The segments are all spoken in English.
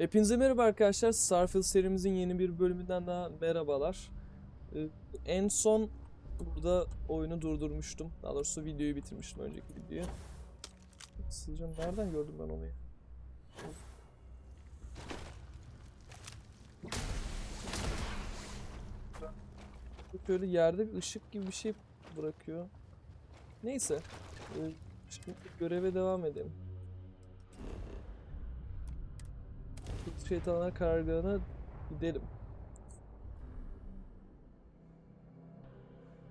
Hepinize merhaba arkadaşlar. Starfield serimizin yeni bir bölümünden daha merhabalar. En son burada oyunu durdurmuştum. Daha doğrusu videoyu bitirmiştim, önceki videoyu. Sizce nereden gördüm ben onu ya? Şöyle yerde bir ışık gibi bir şey bırakıyor. Neyse. Şimdi göreve devam edelim. Şeytanlar karargahına gidelim.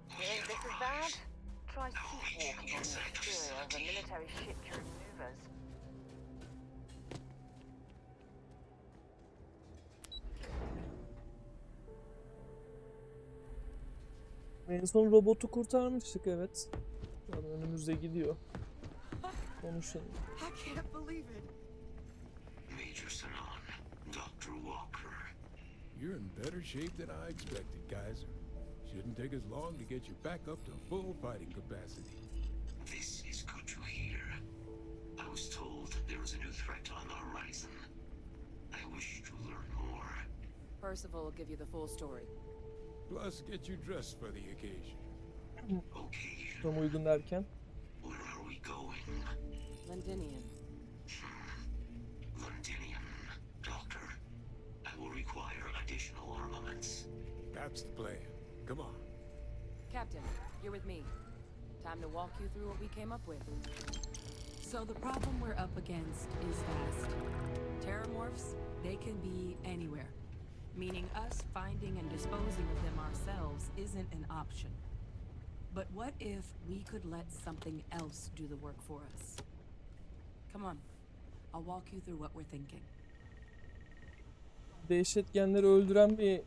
Hearing this is bad? Try sleepwalking on the exterior of a military ship during maneuvers. En son robotu kurtarmıştık, evet. Yani önümüzde gidiyor. Konuşalım. I can't believe it. Major Sanan, Dr. Walker. You're in better shape than I expected, Kaiser. Shouldn't take us long to get you back up to full fighting capacity. This is good to hear. I was told there was a new threat on the horizon. I wish to learn more. Percival will give you the full story. Plus, get you dressed for the occasion. Okay, Tam uygun derken. where are we going? Londinian. Londinium. Doctor, I will require additional armaments. That's the plan. Come on. Captain, you're with me. Time to walk you through what we came up with. So the problem we're up against is vast. Terramorphs, they can be anywhere. Meaning us finding and disposing of them ourselves isn't an option. But what if we could let something else do the work for us? Come on, I'll walk you through what we're thinking. Dehşetgenleri öldüren bir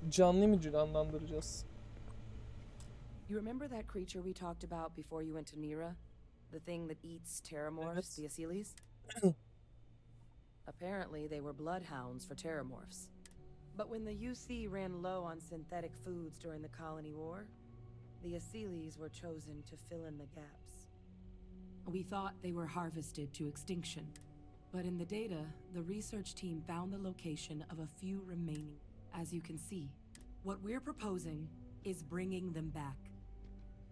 canlı mı canlandıracağız? You remember that creature we talked about before you went to Nira? The thing that eats terramorphs, the Asyles? Apparently they were bloodhounds for terramorphs. But when the UC ran low on synthetic foods during the colony war, the Asyles were chosen to fill in the gaps. We thought they were harvested to extinction. But in the data, the research team found the location of a few remaining. As you can see, what we're proposing is bringing them back.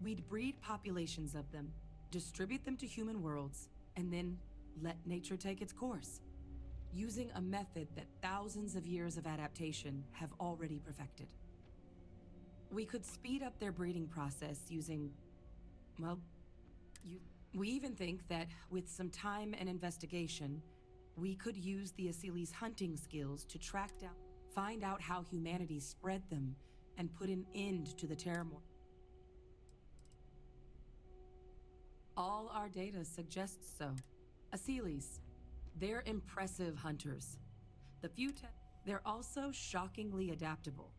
We'd breed populations of them, distribute them to human worlds, and then let nature take its course, using a method that thousands of years of adaptation have already perfected. We could speed up their breeding process using, well, we even think that with some time and investigation, we could use the Asyles' hunting skills to track down, find out how humanity spread them, and put an end to the terramorph. All our data suggests so. Asyles, they're impressive hunters. They're also shockingly adaptable.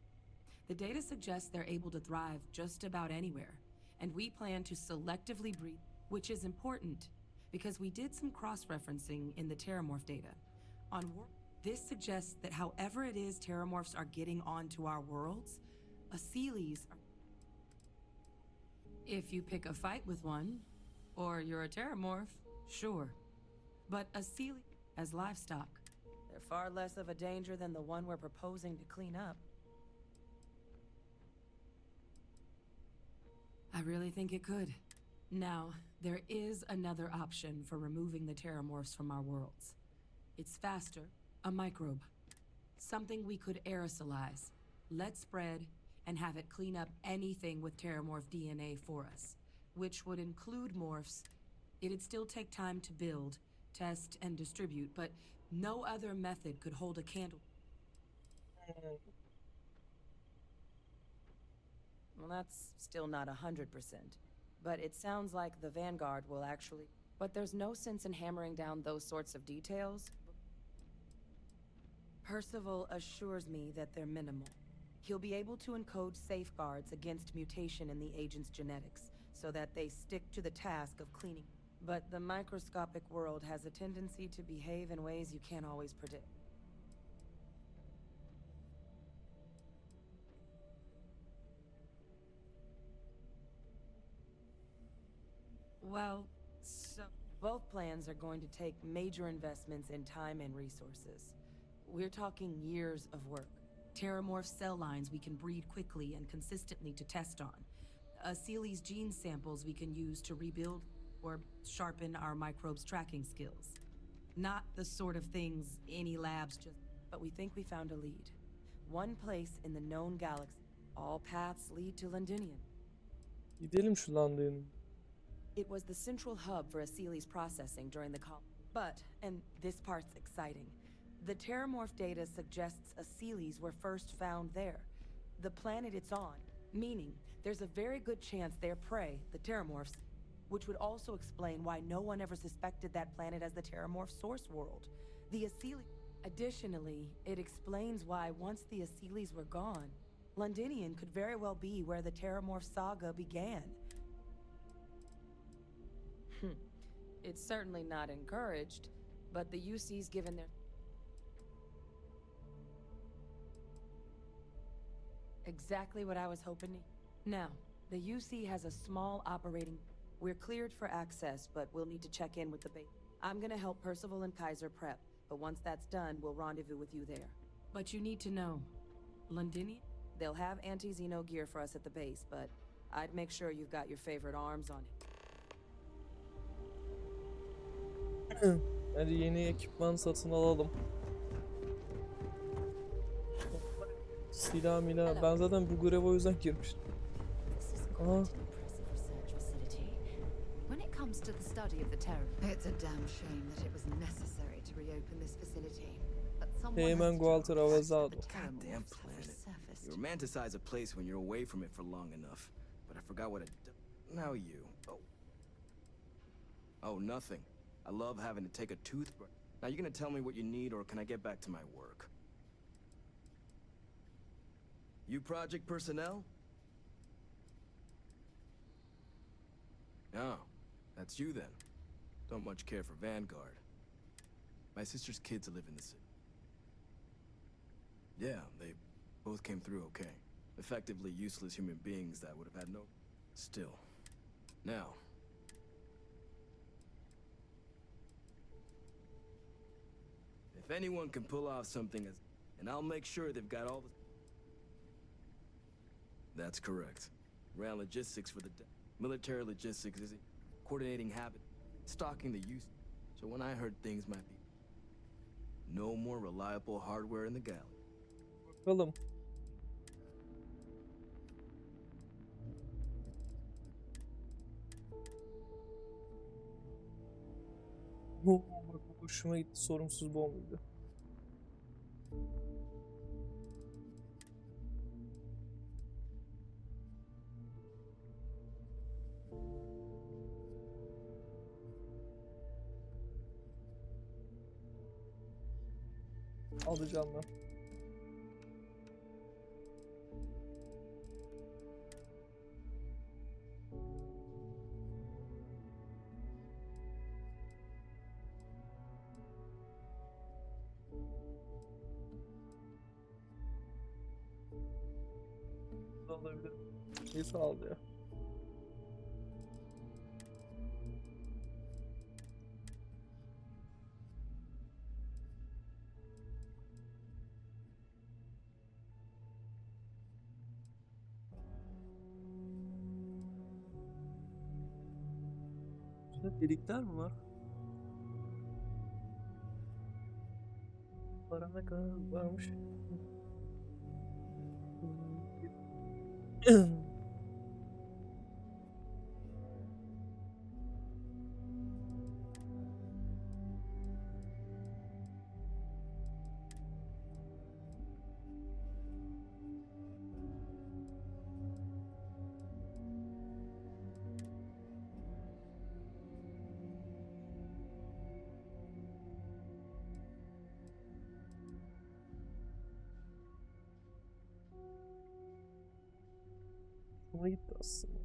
The data suggests they're able to thrive just about anywhere, and we plan to selectively breed, which is important because we did some cross-referencing in the terramorph data. This suggests that however it is terramorphs are getting onto our worlds, Asyles are... If you pick a fight with one, or you're a terramorph, sure. But Asyles as livestock. They're far less of a danger than the one we're proposing to clean up. I really think it could. Now, there is another option for removing the terramorphs from our worlds. It's faster, a microbe. Something we could aerosolize, let spread, and have it clean up anything with terramorph DNA for us, which would include morphs. It'd still take time to build, test, and distribute, but no other method could hold a candle. Well, that's still not 100%. But it sounds like the Vanguard will actually... But there's no sense in hammering down those sorts of details. Percival assures me that they're minimal. He'll be able to encode safeguards against mutation in the agent's genetics, so that they stick to the task of cleaning. But the microscopic world has a tendency to behave in ways you can't always predict. Well, so Both plans are going to take major investments in time and resources. We're talking years of work. Terramorph cell lines we can breed quickly and consistently to test on. Seely's gene samples we can use to rebuild or sharpen our microbes' tracking skills. Not the sort of things any labs just... But we think we found a lead. One place in the known galaxy. All paths lead to Londinium. Gidelim şu London'a. It was the central hub for Seely's processing during the call. But, and this part's exciting, the Terramorph data suggests Seely's were first found there. The planet it's on, meaning there's a very good chance their prey, the Terramorphs, which would also explain why no one ever suspected that planet as the Terramorph source world. The Seely... Additionally, it explains why once the Seelys were gone, Londinium could very well be where the Terramorph saga began. It's certainly not encouraged, but the UC's given their... Exactly what I was hoping. Now, the UC has a small operating... We're cleared for access, but we'll need to check in with the base. I'm gonna help Percival and Kaiser prep, but once that's done, we'll rendezvous with you there. But you need to know, Londinium? They'll have anti-Xeno gear for us at the base, but I'd make sure you've got your favorite arms on it. Hadi yeni ekipman satın alalım. Silah milah. Ben zaten bu göreve o yüzden girmiştim. This is quite Aha. an impressive research facility. When it comes to the study of the terror, it's a damn shame that it was necessary to reopen this facility. But someone has Teğmen to Gualter tell us Avezado. that the Goddamn Terramorphs have planet. resurfaced. You romanticize a place when you're away from it for long enough. But I forgot what it... Now you. Oh. Oh, nothing. I love having to take a toothbrush. Now, you gonna tell me what you need, or can I get back to my work? You project personnel? Oh, that's you then. Don't much care for Vanguard. My sister's kids live in the city. Yeah, they both came through okay. Effectively useless human beings that would have had no... Still. Now... If anyone can pull off something as... And I'll make sure they've got all the... That's correct. Ran logistics for the... Military logistics is it? Coordinating habit. Stalking the use. So when I heard things might be... No more reliable hardware in the galaxy. Bakalım. Bak bu hoşuma gitti. Sorumsuz bombuydu. Alacağım ben. Olabilir. İyi sağ ol ya. Şurada delikler mi var? Para ne kadar varmış? Ama gitti aslında.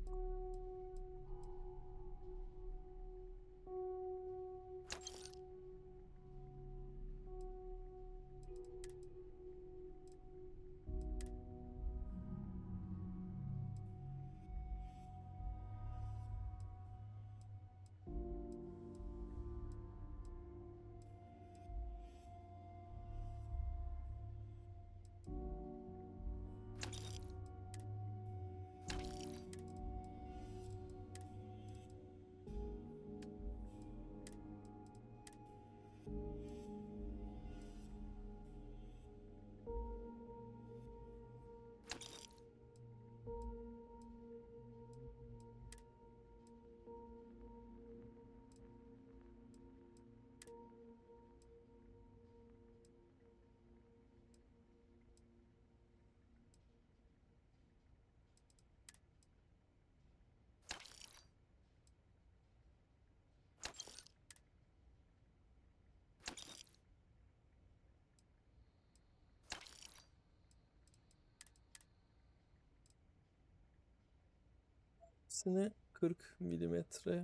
Sine 40 milimetre.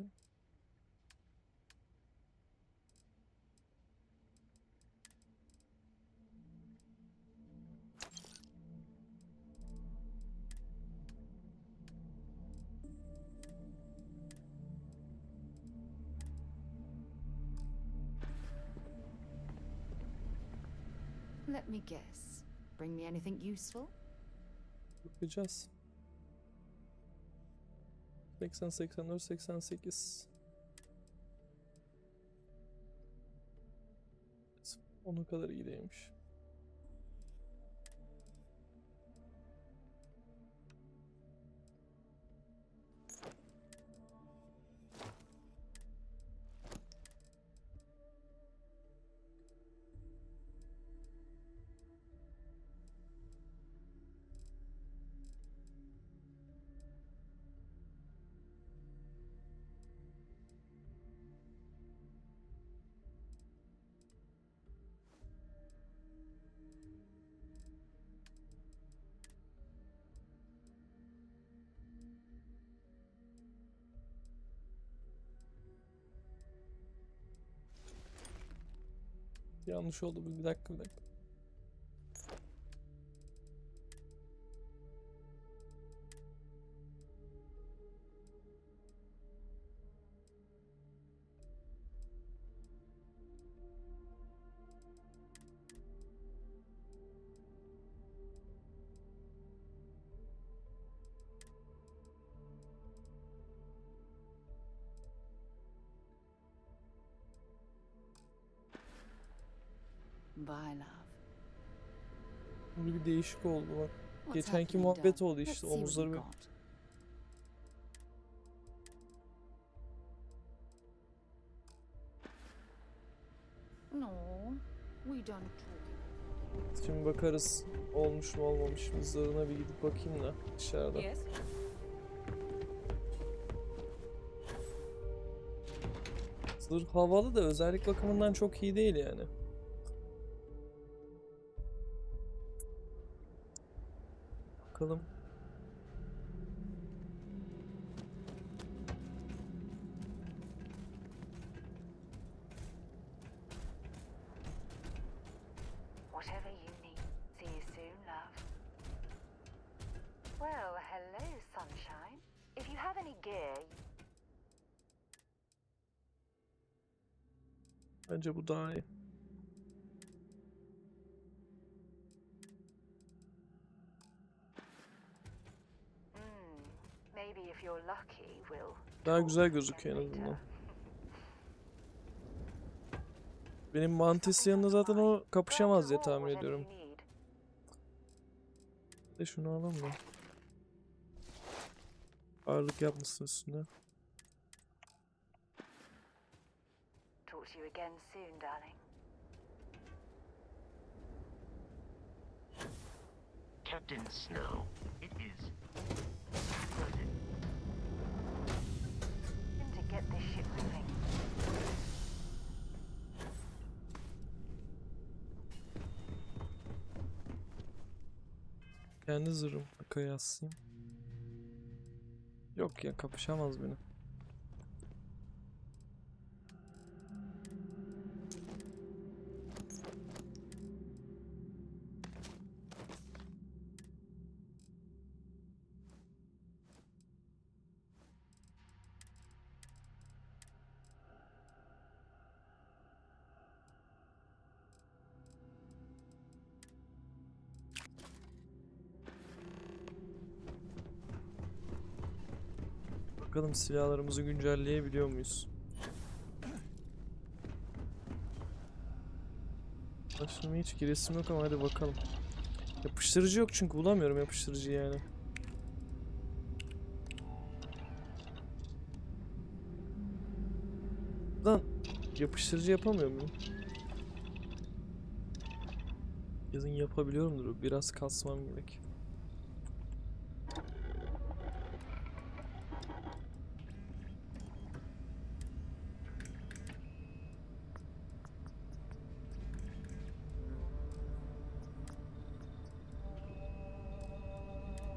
Let me guess. Bring me anything useful? Bakacağız. 80, 84, 88. Onun kadar iyi değilmiş. Yanlış oldu bu. Bir dakika. Bye, love. Burada bir değişik oldu bak. What's Geçenki happening, muhabbet Dad? oldu Let's işte. see what Omuzları you böyle. got. No, we done talking. Şimdi bakarız olmuş mu olmamış mı. Zırhına bir gidip bakayım da dışarıda. Yes? Zırh havalı da özellik bakımından çok iyi değil yani. Bakalım. Whatever you need. See you soon, love. Well, hello, sunshine. If you have any gear, Bence bu daha iyi. maybe if you're lucky, we'll Daha talk güzel again gözüküyor en later. azından. Benim mantis yanında zaten o kapışamaz diye tahmin ediyorum. De şunu alalım mı? Ağırlık yapmasın üstüne. Talk to you again soon, darling. Captain Snow, it is To get this ship moving. Kendi zırhım kıyaslayayım. Yok ya, kapışamaz beni. Bakalım silahlarımızı güncelleyebiliyor muyuz? Başlama hiç giresim yok ama hadi bakalım. Yapıştırıcı yok çünkü bulamıyorum yapıştırıcı yani. Lan yapıştırıcı yapamıyor muyum? Yazın yapabiliyorumdur. Biraz kasmam gerek.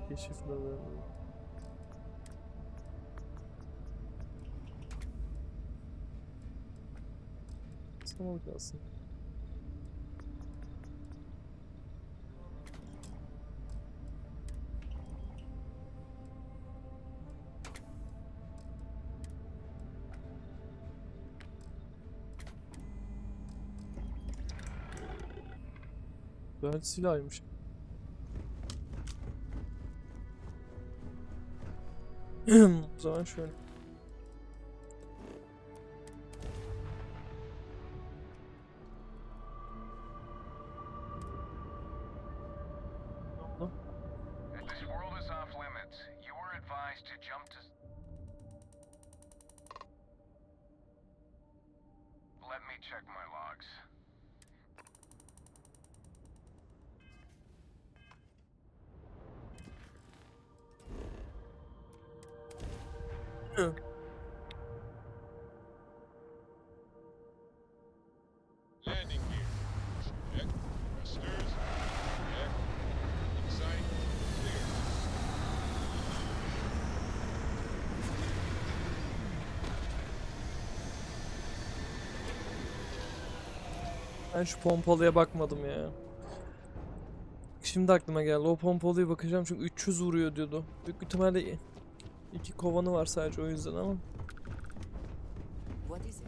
Keşifle Saçmalık aslında. Güzel silahıymış. O zaman şöyle. Ne oldu? This world is off limits. You were advised to jump to... Let me check my logs. Hı. Landing gear. Check. Thrusters. Check. Sight. Clear. Ben şu pompalıya bakmadım ya. Şimdi aklıma geldi. O pompalıya bakacağım çünkü 300 vuruyor diyordu. Büyük ihtimalle 2 kovanı var sadece o yüzden ama. What is it?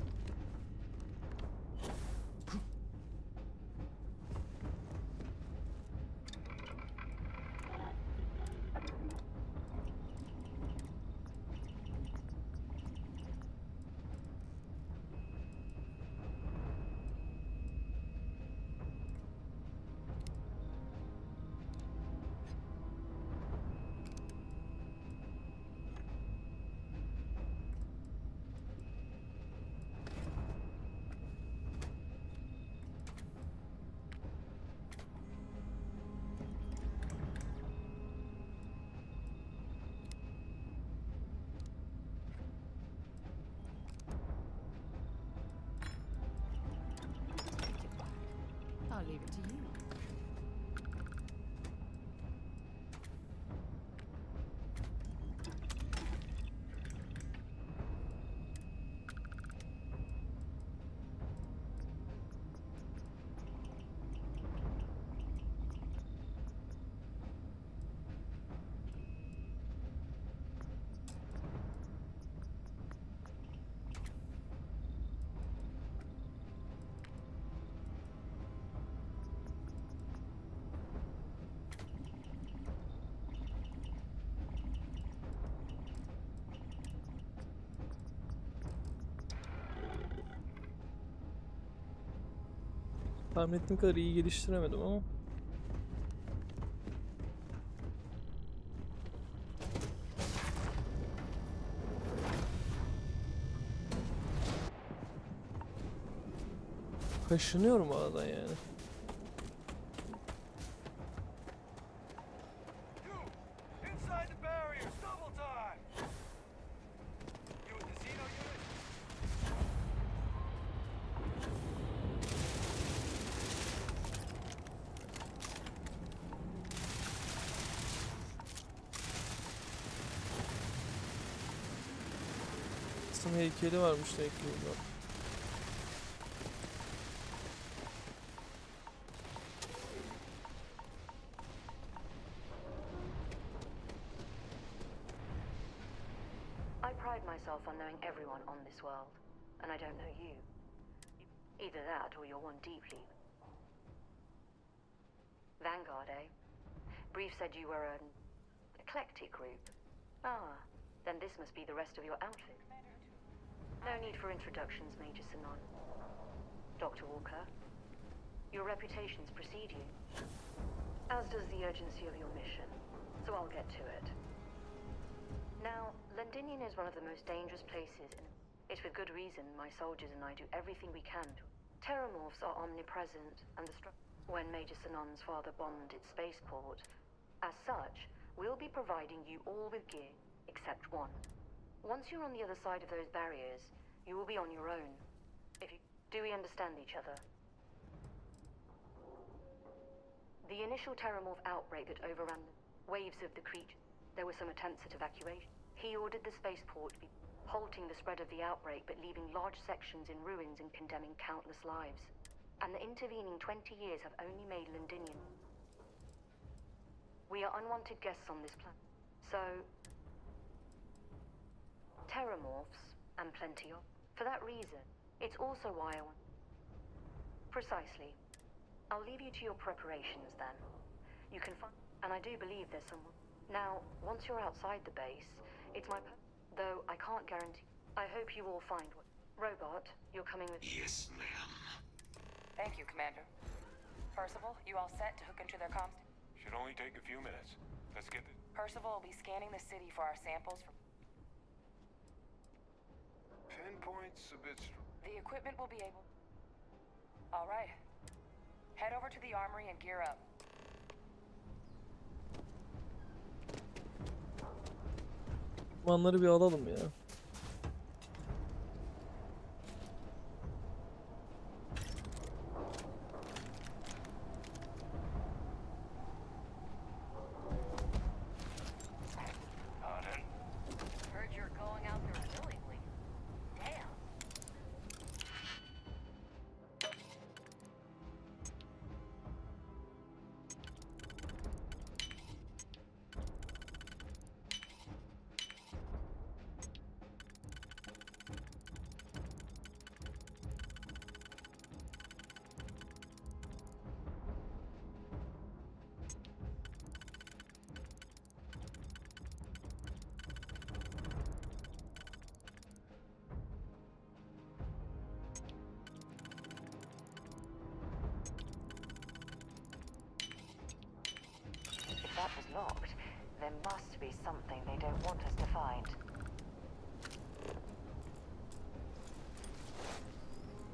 I'll leave it to you. Tahmin ettiğim kadar iyi geliştiremedim ama. Kaşınıyorum aradan yani. Inside the barriers, double time! You with the Xeno unit? Aslında heykeli varmış demek ki burada. I pride myself on knowing everyone on this world, and I don't know you. Either that or you're one deeply. Vanguard, eh? Brief said you were an eclectic group. Ah, then this must be the rest of your outfit. No need for introductions, Major Sinon. Dr. Walker, your reputations precede you, as does the urgency of your mission, so I'll get to it. Now, Londinium is one of the most dangerous places, and it's with good reason my soldiers and I do everything we can to... Terramorphs are omnipresent, and when Major Sinon's father bombed its spaceport, as such, we'll be providing you all with gear, except one. Once you're on the other side of those barriers, you will be on your own. Do we understand each other? The initial Terramorph outbreak that overran the waves of the creature, there were some attempts at evacuation. He ordered the spaceport to be... halting the spread of the outbreak but leaving large sections in ruins and condemning countless lives. And the intervening 20 years have only made Londinium. We are unwanted guests on this planet. So, terramorphs, and plenty of. For that reason, it's also why I want... Precisely. I'll leave you to your preparations then. You can find... And I do believe there's someone... Now, once you're outside the base, it's my... Though I can't guarantee... I hope you all find what... Robot, you're coming with... Yes, ma'am. Thank you, Commander. Percival, you all set to hook into their comms? Should only take a few minutes. Let's get it. Percival will be scanning the city for our samples for... Pinpoint's a bit strong. The equipment will be able... All right. Head over to the armory and gear up. Manları bir alalım ya. Pardon? Heard you're going out there willingly. Damn. If that was locked, there must be something they don't want us to find.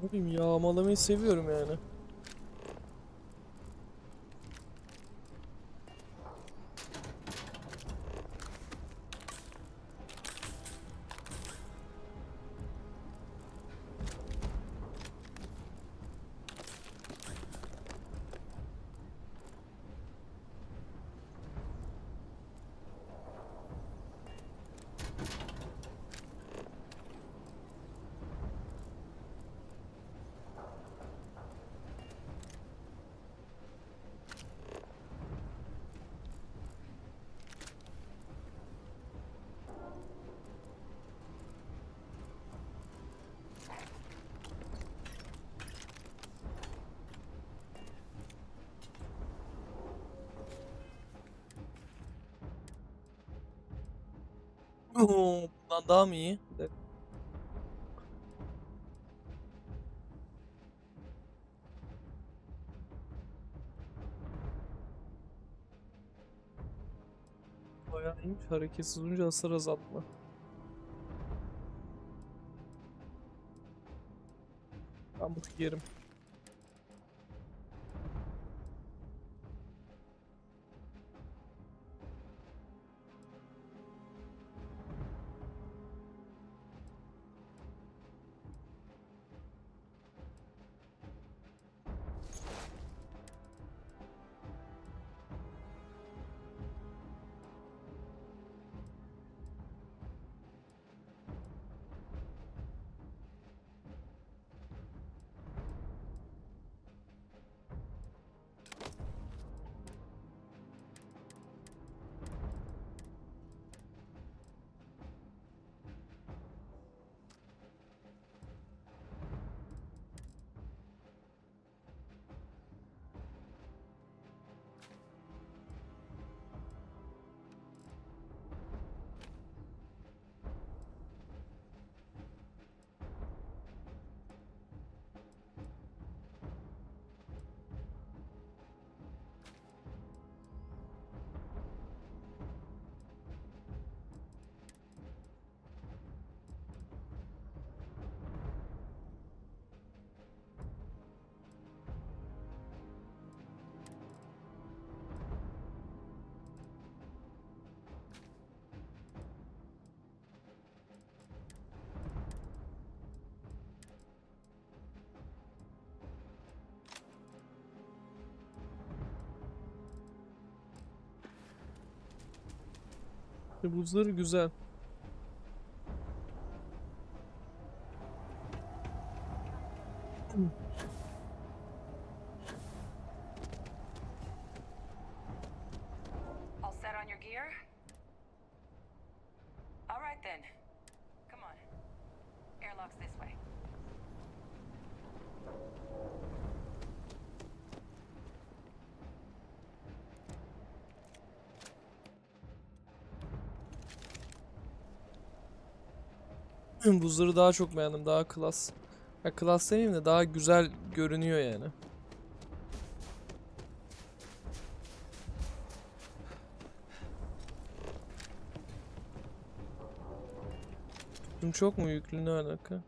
Ne bileyim, yağmalamayı seviyorum yani. Bundan daha mı iyi? Bir dakika. Bayağı iyiymiş. Hareketsiz olunca hasar azaltma. Ben bunu yerim. Buzları güzel. unlocks this way. Bu zırhı daha çok beğendim. Daha klas. Ya klas demeyeyim de daha güzel görünüyor yani. Şimdi çok mu yüklü, ne alaka?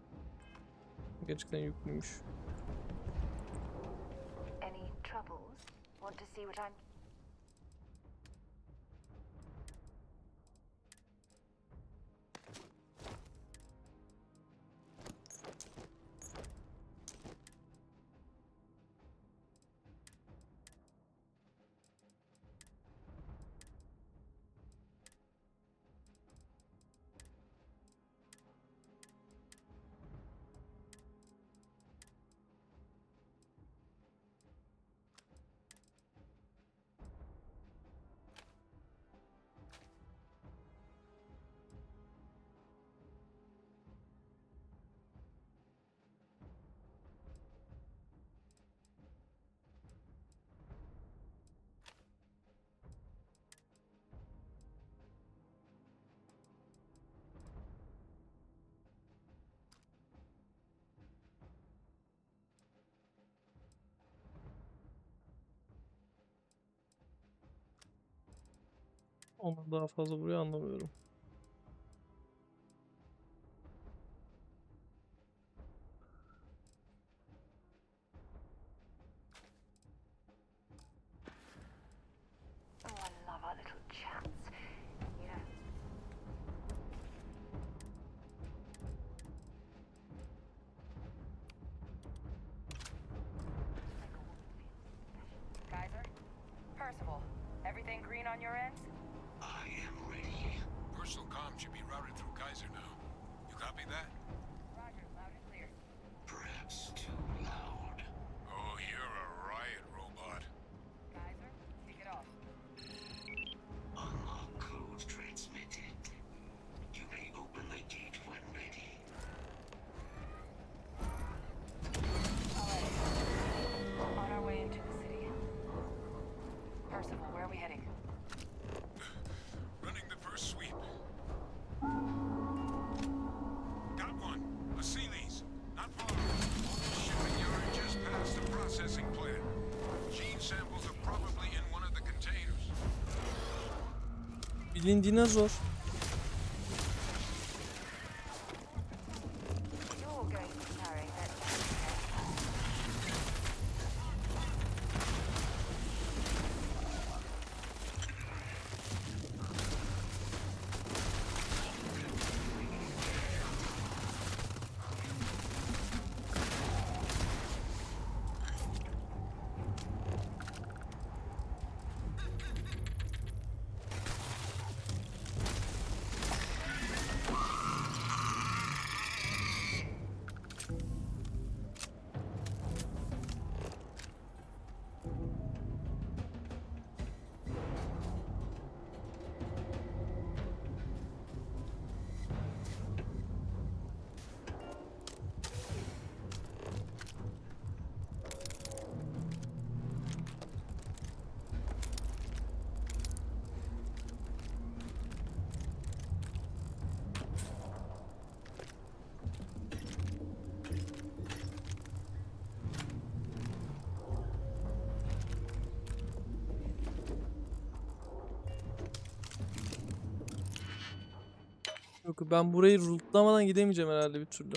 Gerçekten yüklüymüş. Any troubles? Want to see what I'm... Ondan daha fazla vuruyor, anlamıyorum. Oh, I love our little chats. You know... Kaiser? Percival, everything green on your end? I am ready. Personal comm should be routed through Kaiser now. You copy that? Roger, loud and clear. Perhaps too loud. Oh, you're a riot robot. Kaiser, kick it off. Unlock code transmitted. You may open the gate when ready. Alright. On our way into the city. Percival, where are we heading? Running the first sweep. Got one. A Sealy's. Not far. Shipping yard just past the processing plant. Gene samples are probably in one of the containers. Bilin dinozor. You're going to be carrying that... Yok, ben burayı rootlamadan gidemeyeceğim herhalde bir türlü.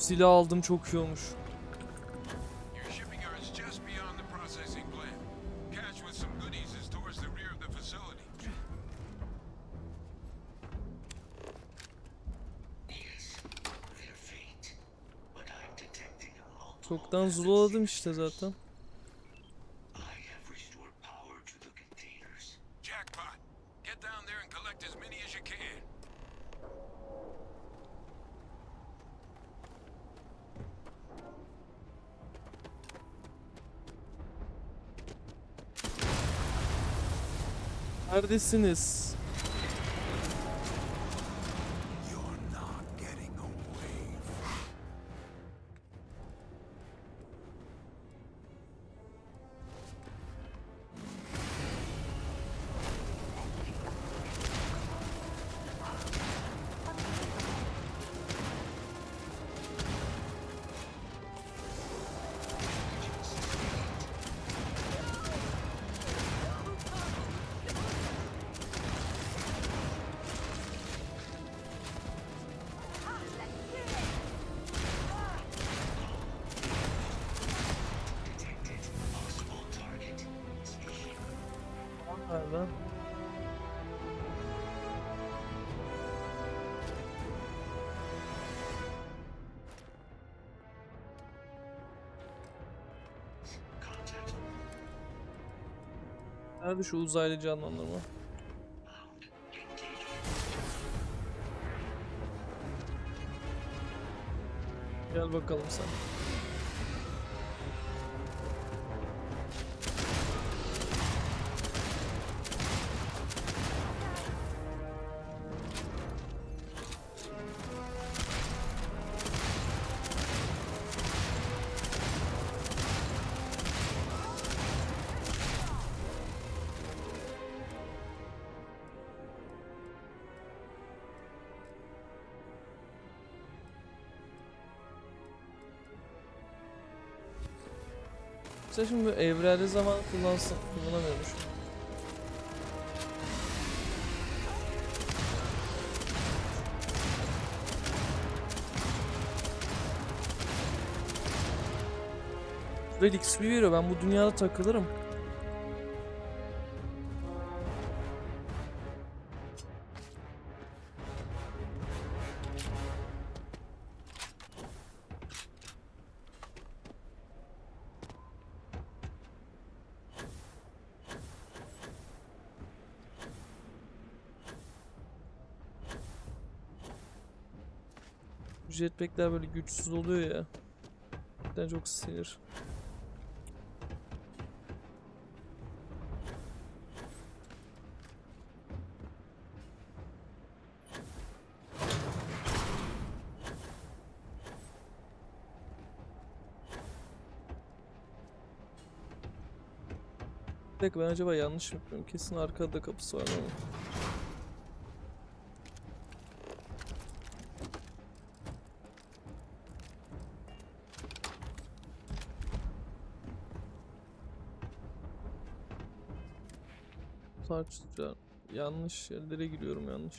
Silah aldım, çok iyi olmuş. Your shipping yard's just beyond the processing plant. Cache with some goodies is towards the rear of the facility. Yes, they're faint, but I'm detecting a multiple Çoktan zulaladım işte zaten. I have restored power to the containers. Jackpot. Get down there and collect as many as you can. Neredesiniz? You're not getting away. Detected possible target. Species. Nereden? Contact Nerede şu uzaylı canlandırma? found. Engagement. Gel bakalım sen. Sen şimdi evreli zaman kullansın, kullanamıyormuş. Süreli XP veriyor, ben bu dünyada takılırım. Jetpack'ler böyle güçsüz oluyor ya. Ben çok sinir. Bir dakika, ben acaba yanlış mı yapıyorum? Kesin arkada kapısı var ama. Tartışacağım. Yanlış yerlere giriyorum, yanlış.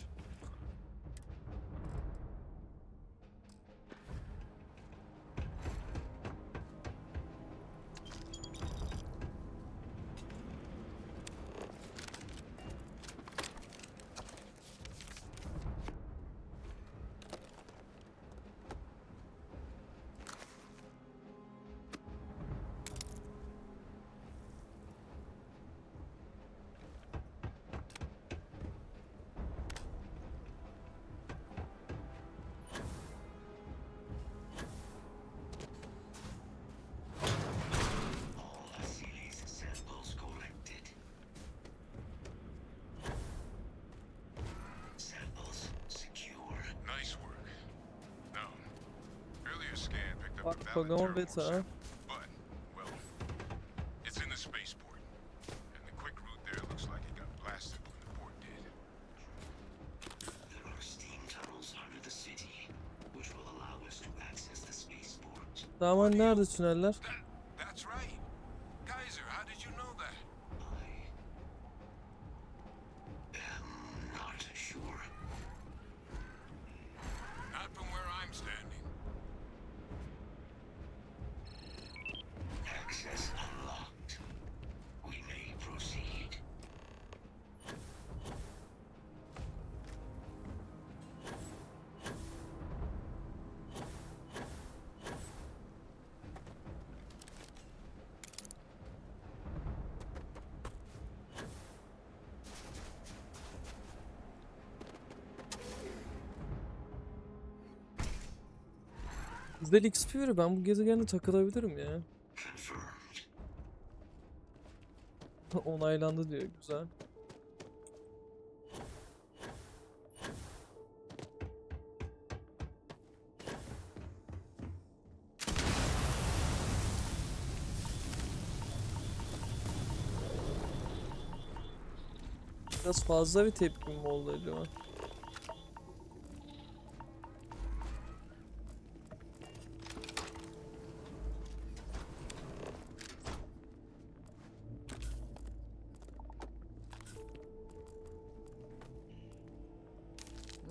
All Asile's samples collected. Samples secure. Nice work. Now, earlier scan picked up Bak a valid bakalım terminal beta ha. sample, but, well, it's in the spaceport. And the quick route there looks like it got blasted when the port did. There are steam tunnels under the city, which will allow us to access the spaceport. Tamam, nerede tüneller? That's right. Kaiser, how did you know that? I am not sure. Not from where I'm standing. Güzel XP veriyor. Ben bu gezegende takılabilirim ya. Confirmed. Onaylandı diyor. Güzel. Biraz fazla bir tepkim mi oldu acaba?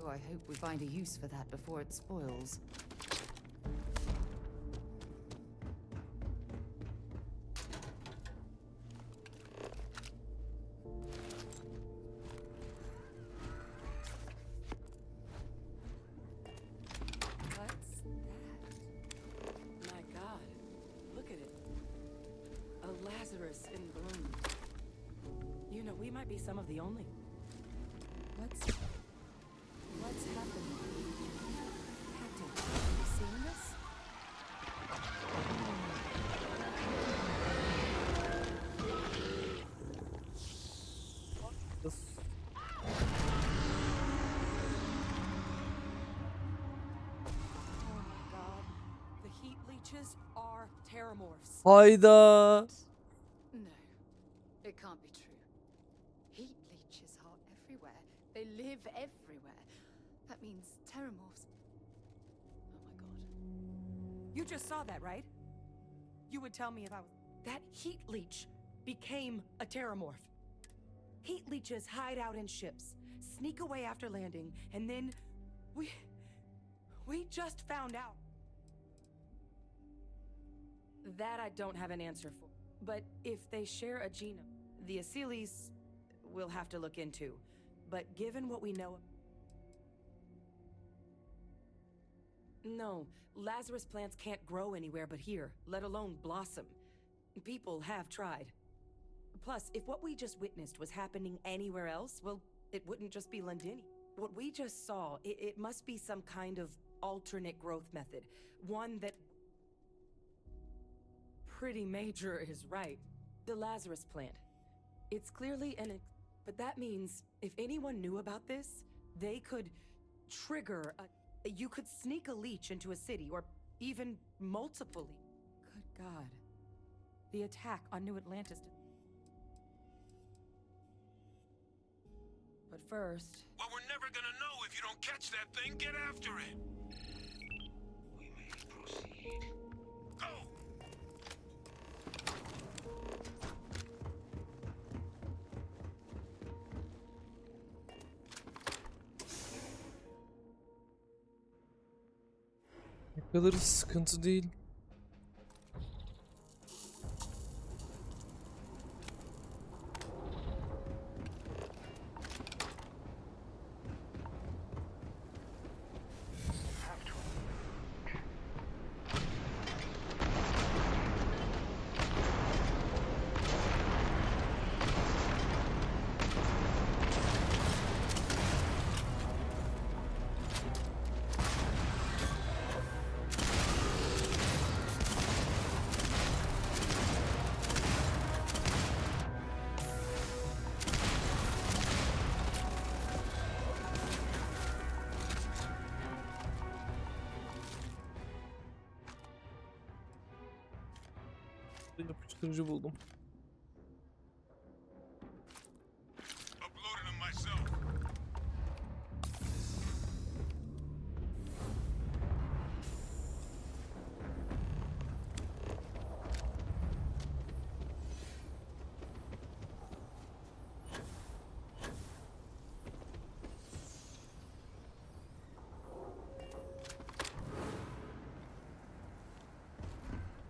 Oh, I hope we find a use for that before it spoils. What's that? My God, look at it. A Lazarus in bloom. You know, we might be some of the only. What's happening? Captain, have you seen this? Öf. Oh my God, the heat leeches are terramorphs. Hayda. No, it can't be true. Heat leeches are everywhere. They live everywhere. That means terramorphs. Oh my God. You just saw that, right? You would tell me if I was... That heat leech became a terramorph. Heat leeches hide out in ships, sneak away after landing, and then we just found out. That I don't have an answer for. But if they share a genome, the Asylees we'll have to look into. But given what we know... No, Lazarus plants can't grow anywhere but here, let alone blossom. People have tried. Plus, if what we just witnessed was happening anywhere else, well, it wouldn't just be Londini. What we just saw, it must be some kind of alternate growth method. One that... Pretty major is right. The Lazarus plant. It's clearly an... But that means, if anyone knew about this, they could trigger a... You could sneak a leech into a city, or even multiple. Good God. The attack on New Atlantis... But first... Well, we're never gonna know if you don't catch that thing. Get after it. We may proceed. Go! Yakalarız, sıkıntı değil. Yapıştırıcı buldum. Uploaded them myself.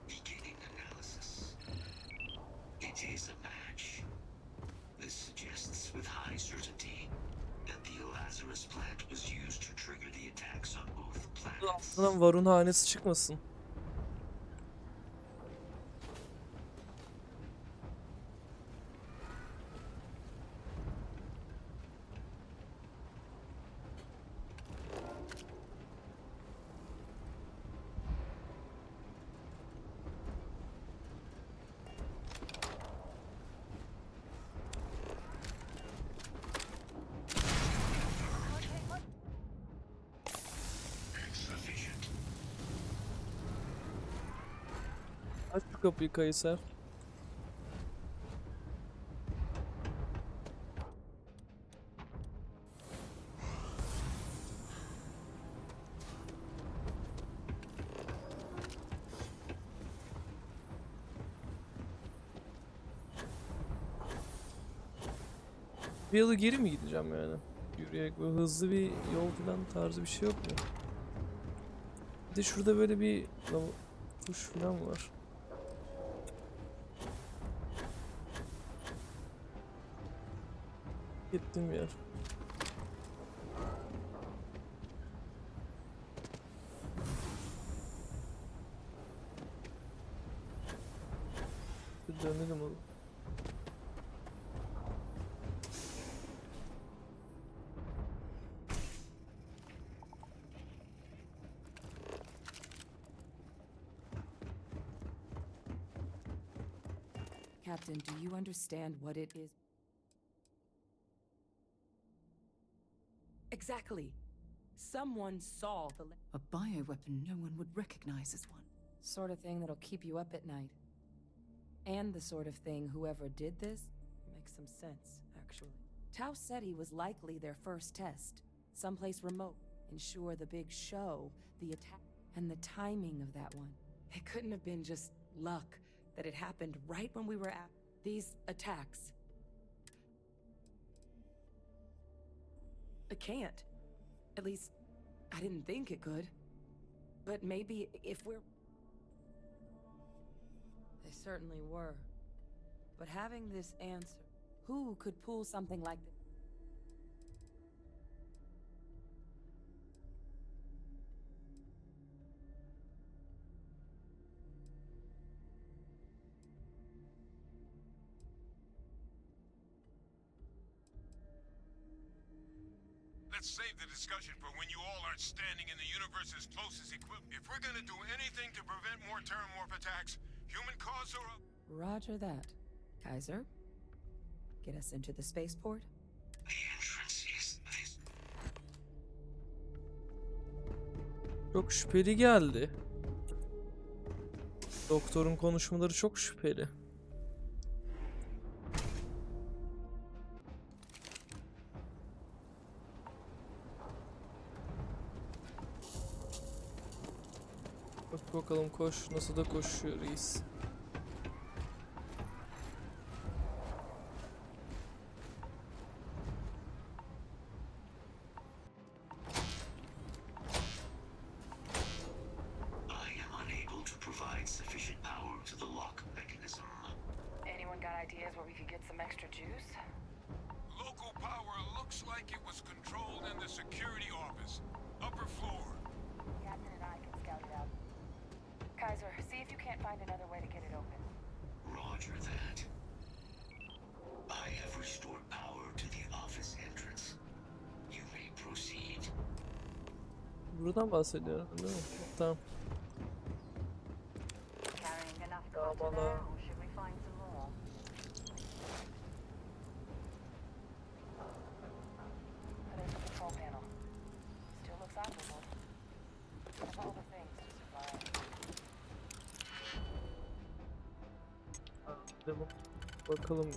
Beginning analysis. It is a match. This suggests with high certainty that the Lazarus plant was used to trigger the attacks on both planets. Altından Varun hanesi çıkmasın. Aç şu kapıyı Kayser. Bir yılı geri mi gideceğim yani? Yürüyerek böyle hızlı bir yol falan tarzı bir şey yok mu? Bir de şurada böyle bir tuş falan var. Gittim yer. Bir dönelim oğlum. Captain, do you understand what it is? Exactly. Someone saw the A bioweapon no one would recognize as one. sort of thing that'll keep you up at night. And the sort of thing whoever did this makes some sense, actually. Tau said he was likely their first test, someplace remote. Ensure the big show, the attack, and the timing of that one. It couldn't have been just luck that it happened right when we were at these attacks. It can't. At least, I didn't think it could. But maybe if we're... They certainly were. But having this answer, who could pull something like this? Let's save the discussion for when you all aren't standing in the universe's closest equivalent. If we're gonna do anything to prevent more terramorph attacks, human cause or... Roger that. Kaiser, get us into the spaceport? The entrance is this. Çok şüpheli geldi. Doktorun konuşmaları çok şüpheli. Bak bakalım koş. Nasıl da koşuyor reis. I am unable to provide sufficient power to the lock mechanism. Anyone got ideas where we could get some extra juice? Local power looks like it was controlled in the security office. Upper floor. Captain and I can scout it out. Kaiser, see if you can't find another way to get it open. Roger that. I have restored power to the office entrance. You may proceed. Buradan bahsediyorum değil mi? Tamam. Carrying enough Tamam, clutter bana- there, or should we find some more? There's the control panel. Still looks operable. Of all the things to survive. Devam. Bakalım.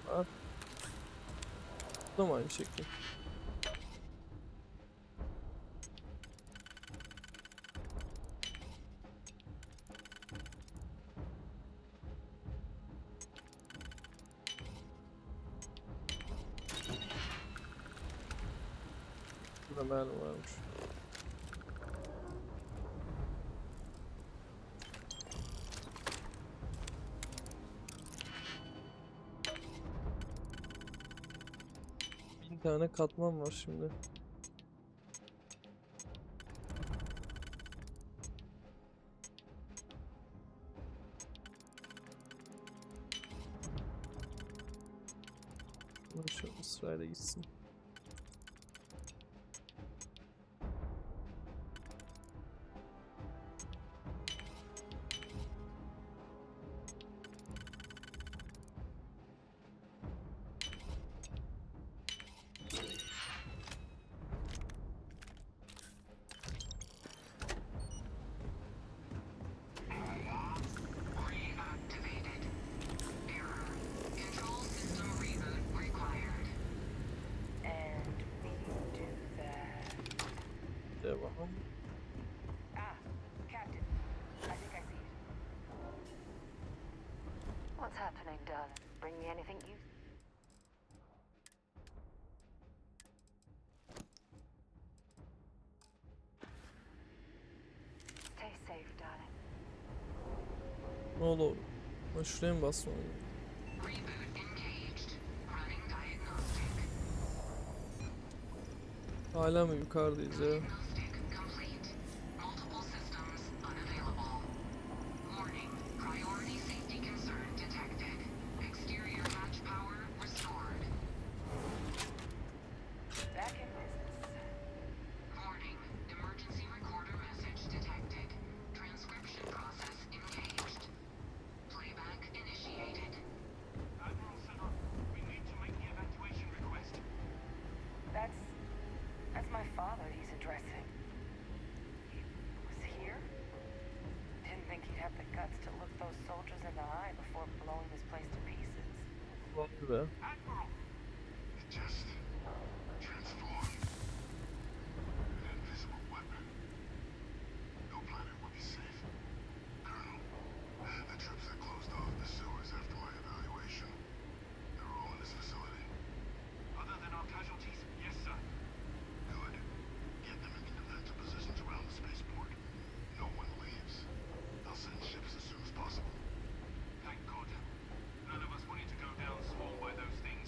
Var. Bu da mı aynı şekilde? Burada mermi varmış. Bir tane katman var şimdi. Sırayla gitsin. Reactivated. Error. Control system reboot required. And we do that. Devam. Ah, Captain. I think I see it. What's happening, darling? Bring me anything you... Stay safe, darling. Ne oldu? Ben şuraya mı basmam? Reboot engaged. Running diagnostic. Hala mı yukarıdayız ya? Diagnostic complete. Multiple systems unavailable. Warning. Priority safety concern detected. Exterior hatch power restored. Back in business. Warning. Emergency recorder message detected. Transcription process engaged. Playback initiated. Admiral Center, we need to make the evacuation request. That's my father he's addressing. He was here? Didn't think he'd have the guts to look those soldiers in the eye before blowing this place to pieces. Vay be. Admiral! It just transformed. An invisible weapon. No planet would be safe. Colonel, the troops that closed off the sewers after my evaluation, they're all in this facility. Other than our casualties, yes, sir. Good. Get them into defensive positions around the spaceport. No one leaves. They'll send ships as soon as possible. Thank God. None of us wanted to go down swarmed by those things.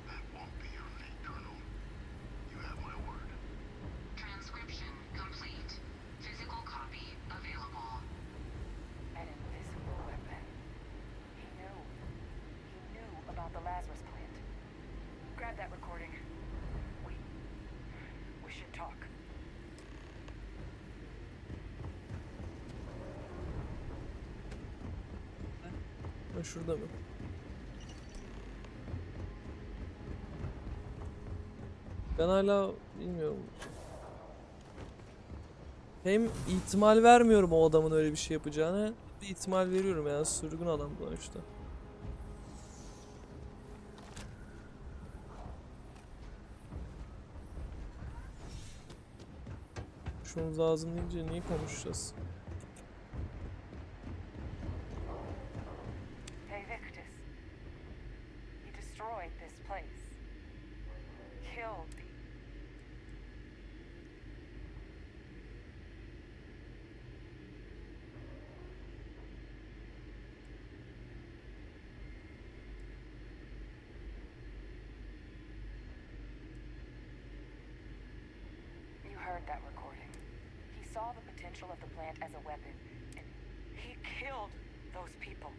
That won't be your fate, Colonel. You have my word. Transcription complete. Physical copy available. An invisible weapon. He knew about the Lazarus plant. Grab that recording. We should talk. Ha, şurada mı? Ben hala bilmiyorum. Hem ihtimal vermiyorum o adamın öyle bir şey yapacağını. Hem de ihtimal veriyorum ya, sürgün adam sonuçta. Şunun lazım deyince niye konuşacağız? Hey Victus. He destroyed this place. Killed the... You heard that recording. He saw the potential of the plant as a weapon, and he killed those people.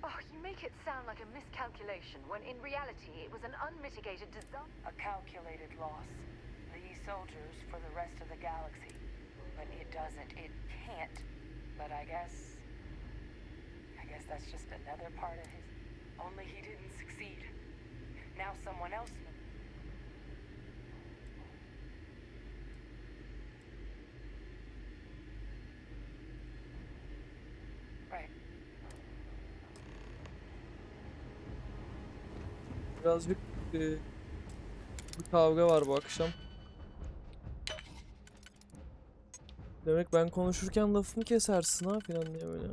Oh, you make it sound like a miscalculation when in reality it was an unmitigated disaster. A calculated loss. These soldiers for the rest of the galaxy. But it can't. But I guess that's just another part of his... Only he didn't succeed. Now someone else... Right. Birazcık bir kavga var bu akşam. Demek ben konuşurken lafımı kesersin ha falan diye böyle.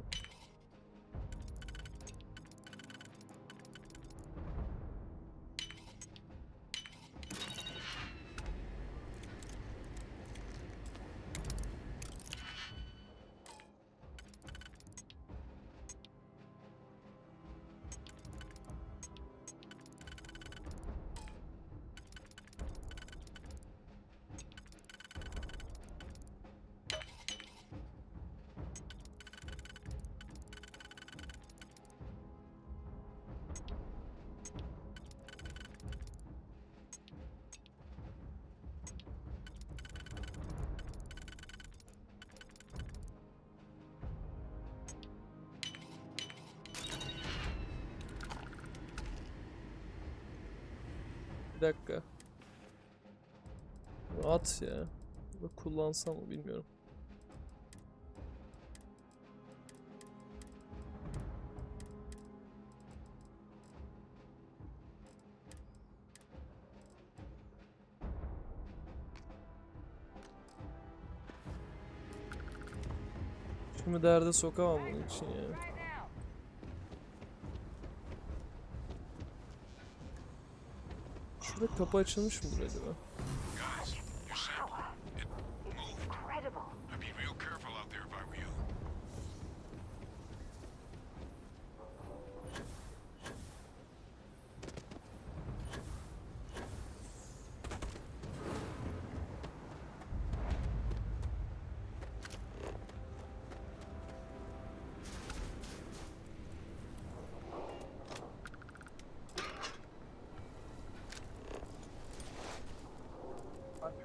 Bir dakika. At ya. Kullansam mı bilmiyorum. Şimdi derde sokamam bunun için ya. Şurada kapı açılmış mıdır acaba? Guys, your sample. It moved. Incredible. I'd be real careful out there if I were you.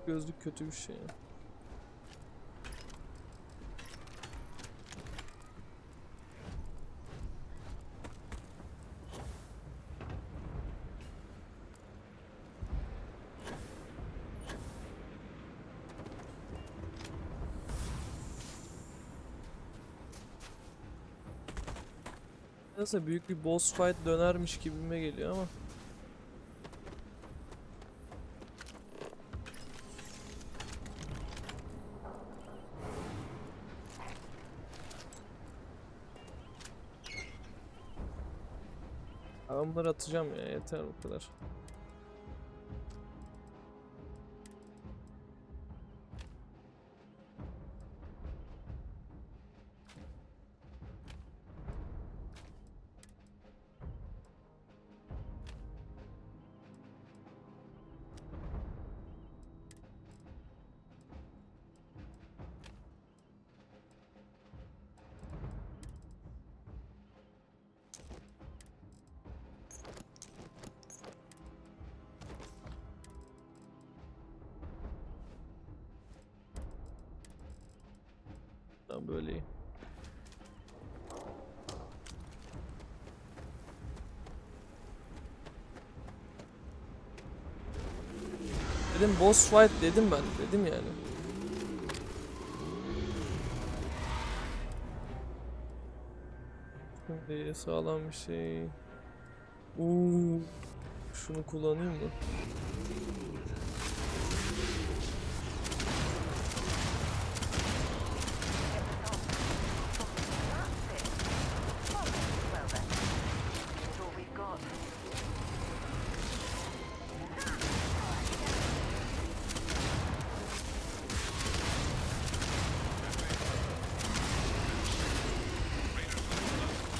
Gözlük kötü bir şey ya. Neyse büyük bir boss fight dönermiş gibime geliyor ama. Ben bunları atacağım ya, yeter bu kadar. Tamam, böyle iyi. Dedim boss fight dedim ben, dedim yani. Şimdi sağlam bir şey. Şunu kullanayım mı? Well then, it's all we've got.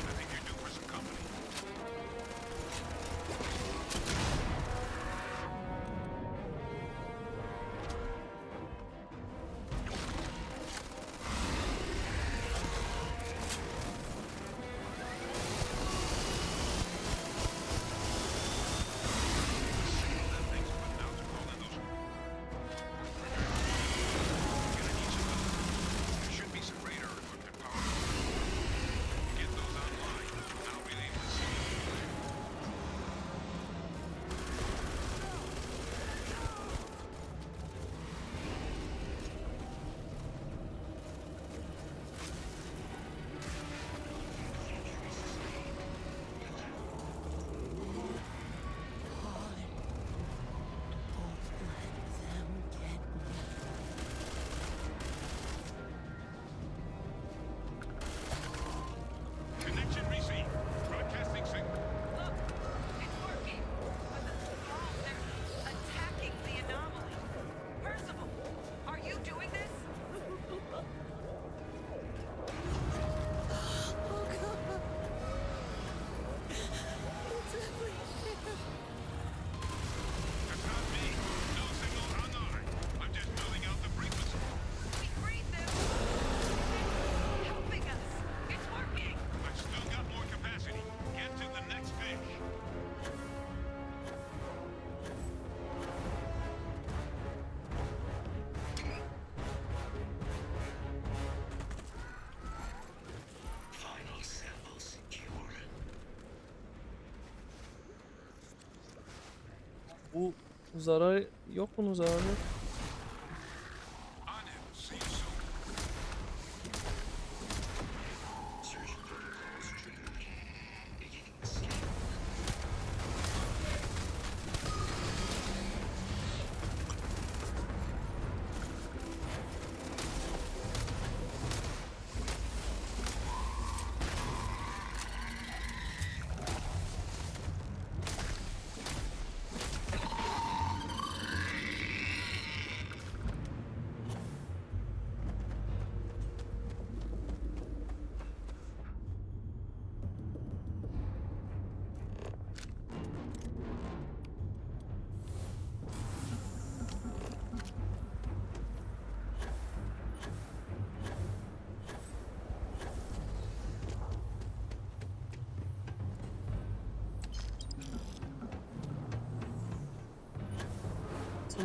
I think you're due for some company. There should be some radar equipment power. Get those online. I'll relay the connection received. Broadcasting signal. It's working. They're attacking the anomaly. Percival, are you doing this? That's not me. No signal online. I'm just building out the frequency. We freed them. Helping us. It's working. I've still got more capacity. Get to the next fish. Final sample secured. Bu Zarar yok, bunun zararı yok. Surgeon protocols triggered. Beginning scan.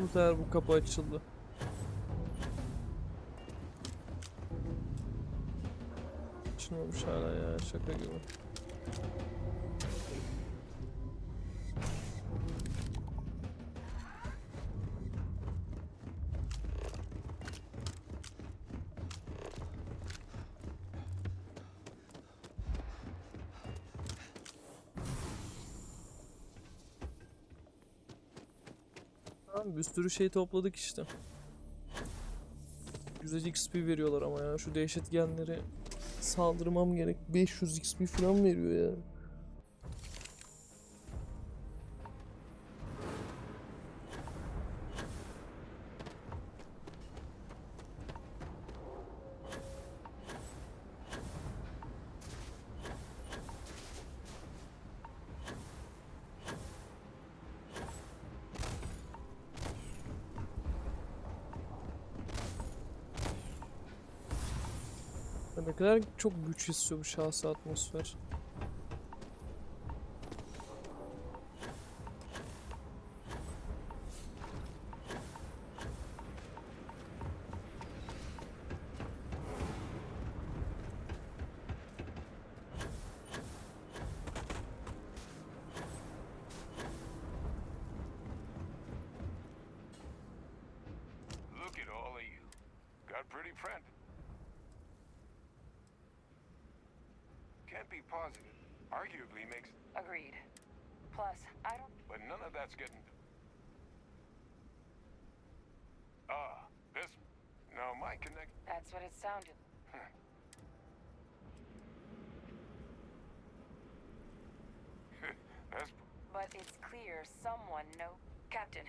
Muhtemelen bu kapı açıldı. Açılmamış hala ya, şaka gibi. Tamam, bir sürü şey topladık işte. Güzel XP veriyorlar ama ya, şu dehşetgenlere saldırmam gerek. 500 XP falan veriyor ya. Ne kadar çok güç istiyor bu şahsi atmosfer. Look at all of you. Got pretty friend. Can't be positive. Arguably makes... Agreed. Plus, I don't... But none of that's getting... This... No, my connect... That's what it sounded. That's... But it's clear someone know... Captain,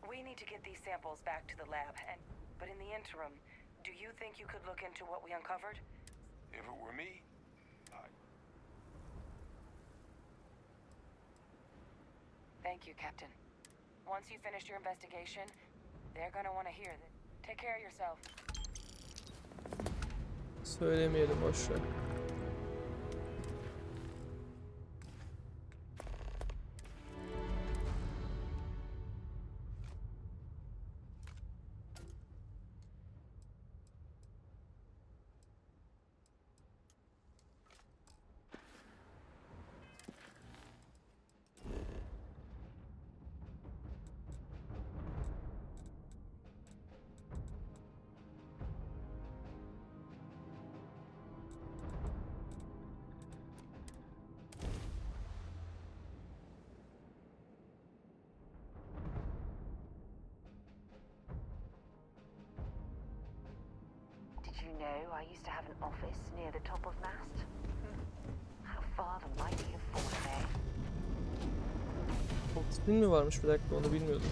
we need to get these samples back to the lab, and... But in the interim, do you think you could look into what we uncovered? If it were me, Thank you, Captain. Once you finish your investigation, they're gonna want to hear that. Take care of yourself. Söylemeyelim, boşver. Did you know I used to have an office near the top of Mast? How far the mighty have fallen, eh? Optin mi varmış, bir dakika, onu bilmiyordum.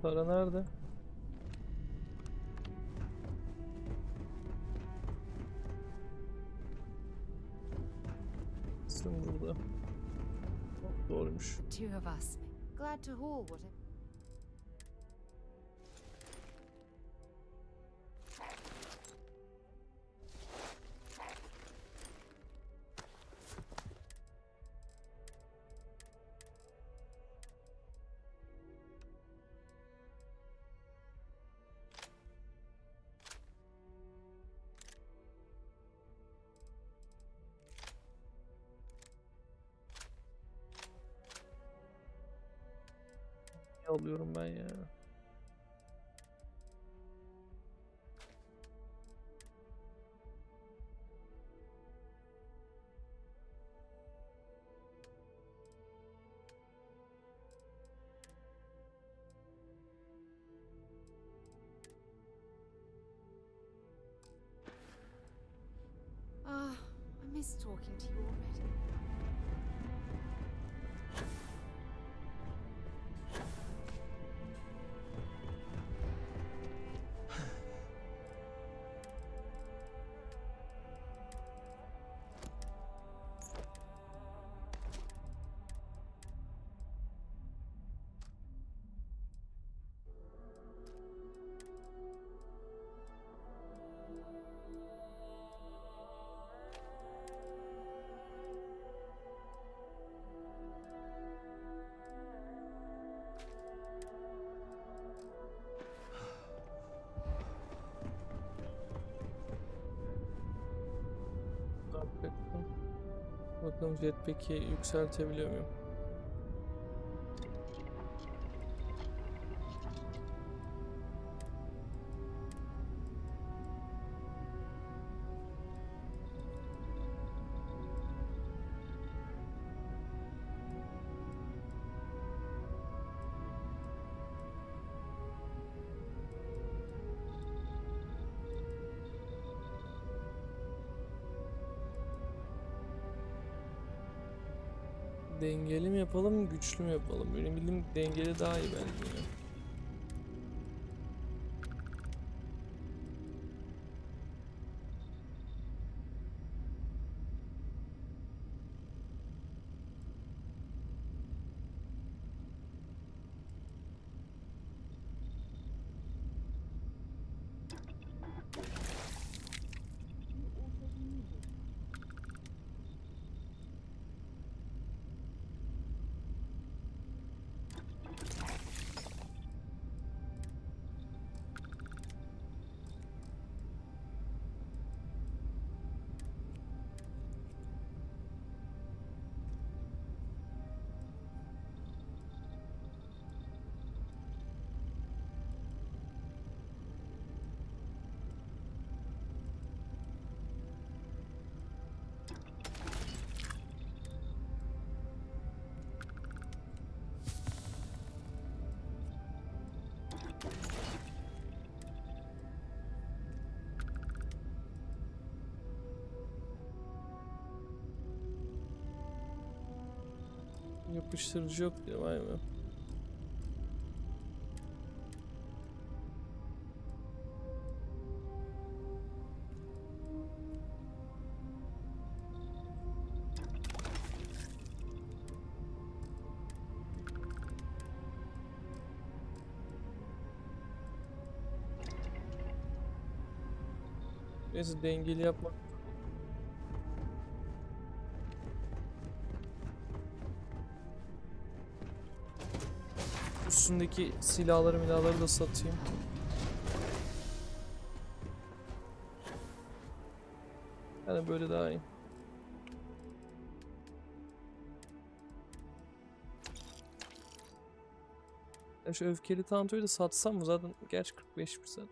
Para nerede? two of us. Glad to haul whatever. Ne alıyorum ben ya? Ah, I miss talking to you already. Bakalım jetpack'i yükseltebiliyor muyum? Dengeli mi yapalım, güçlü mü yapalım? Benim bildiğim dengeli daha iyi bence ya. Yapıştırıcı yok diyor, vay be. Neyse dengeli yapmak. Üstündeki silahları da satayım. Yani böyle daha iyi. Ya şu öfkeli tantoyu da satsam mı? Zaten gerçi 45%.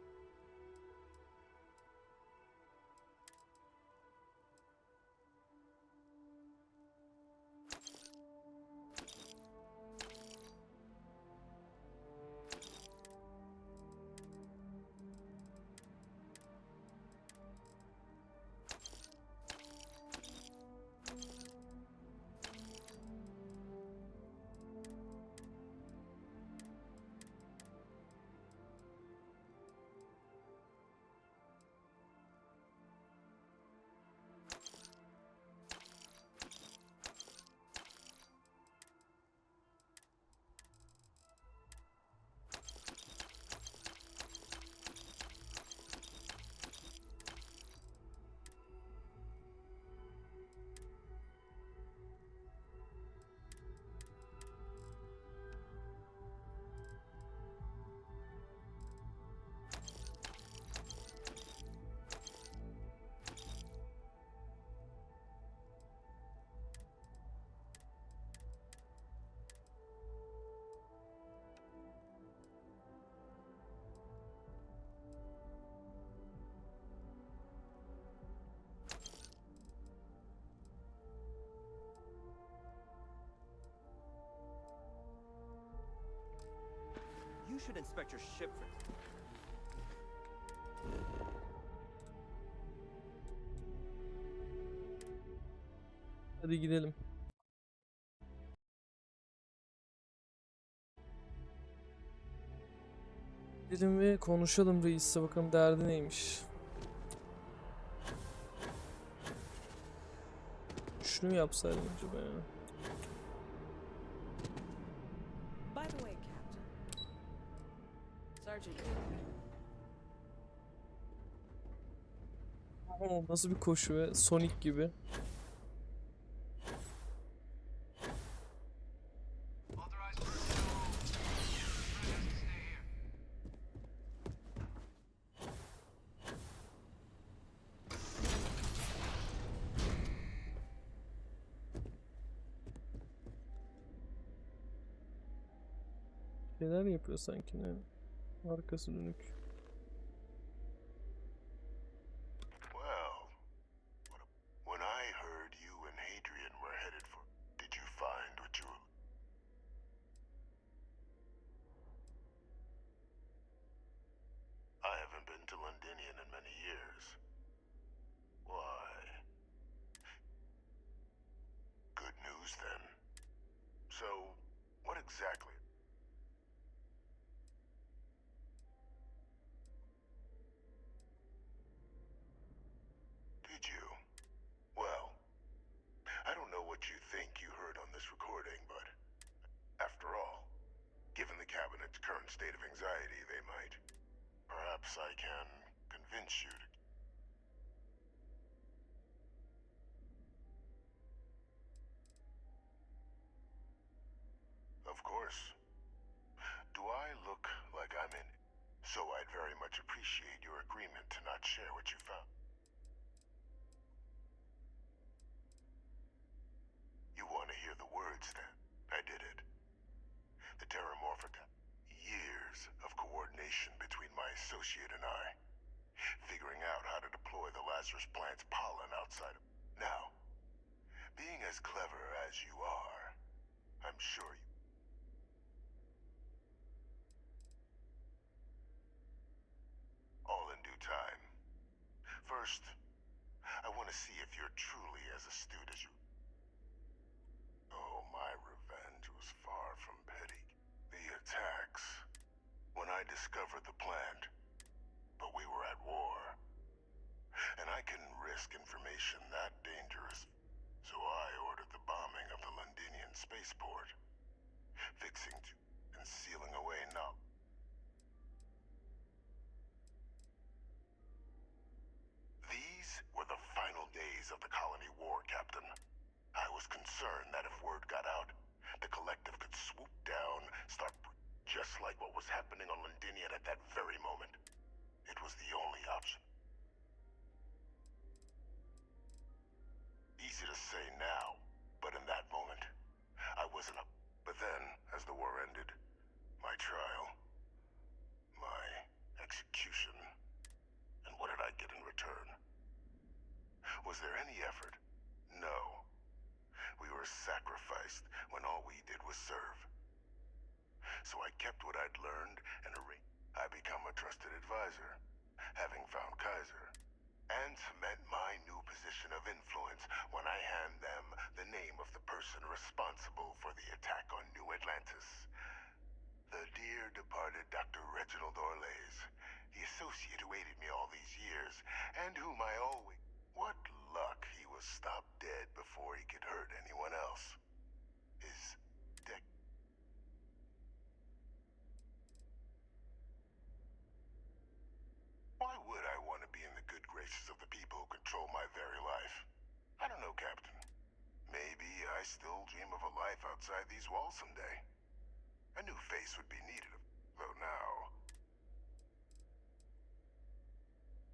should inspect your ship for... Hadi gidelim. Gidelim ve konuşalım reisle, bakalım derdi neymiş. Şunu mu yapsaydım acaba ya? By the way, Captain. Sergeant. Oo, nasıl bir koşu be? Sonic gibi. Neler yapıyor sanki, ne? Arkası dönük. Well, when I heard you and Hadrian were headed for, did you find what you were... I haven't been to Londinian in many years. Why? Good news then. So, what exactly? Did you? Well, I don't know what you think you heard on this recording, but after all, given the Cabinet's current state of anxiety, they might. Perhaps I can convince you to... Of course. Do I look like I'm in? So I'd very much appreciate your agreement to not share what you found. You want to hear the words then? I did it. The Terramorphic. Years of coordination between my associate and I. Figuring out how to deploy the Lazarus plant's pollen outside of... Now, being as clever as you are, I'm sure you... All in due time. First, I want to see if you're truly as astute as you... Oh, my revenge was far from petty. The attacks, when I discovered the plant, but we were at war. And I couldn't risk information that dangerous. So I ordered the bombing of the Londinian spaceport, fixing to and sealing away now. These were the final days of the colony war, Captain. I was concerned that if word got out, the collective could swoop down, start just like what was happening on Londinian at that very moment. It was the only option. Easy to say now, but in that moment, I wasn't up. But then, as the war ended, my trial, my execution, and what did I get in return? Was there any effort? No. We were sacrificed when all we did was serve. So I kept what I'd learned and I become a trusted advisor, having found Kaiser, and cement my new position of influence when I hand them the name of the person responsible for the attack on New Atlantis. The dear departed Dr. Reginald Orlays, the associate who aided me all these years, and whom I always... What luck he was stopped dead before he could hurt anyone else. His deck... Why would I want to be in the good graces of the people who control my very life? I don't know, Captain. Maybe I still dream of a life outside these walls someday. A new face would be needed, though now...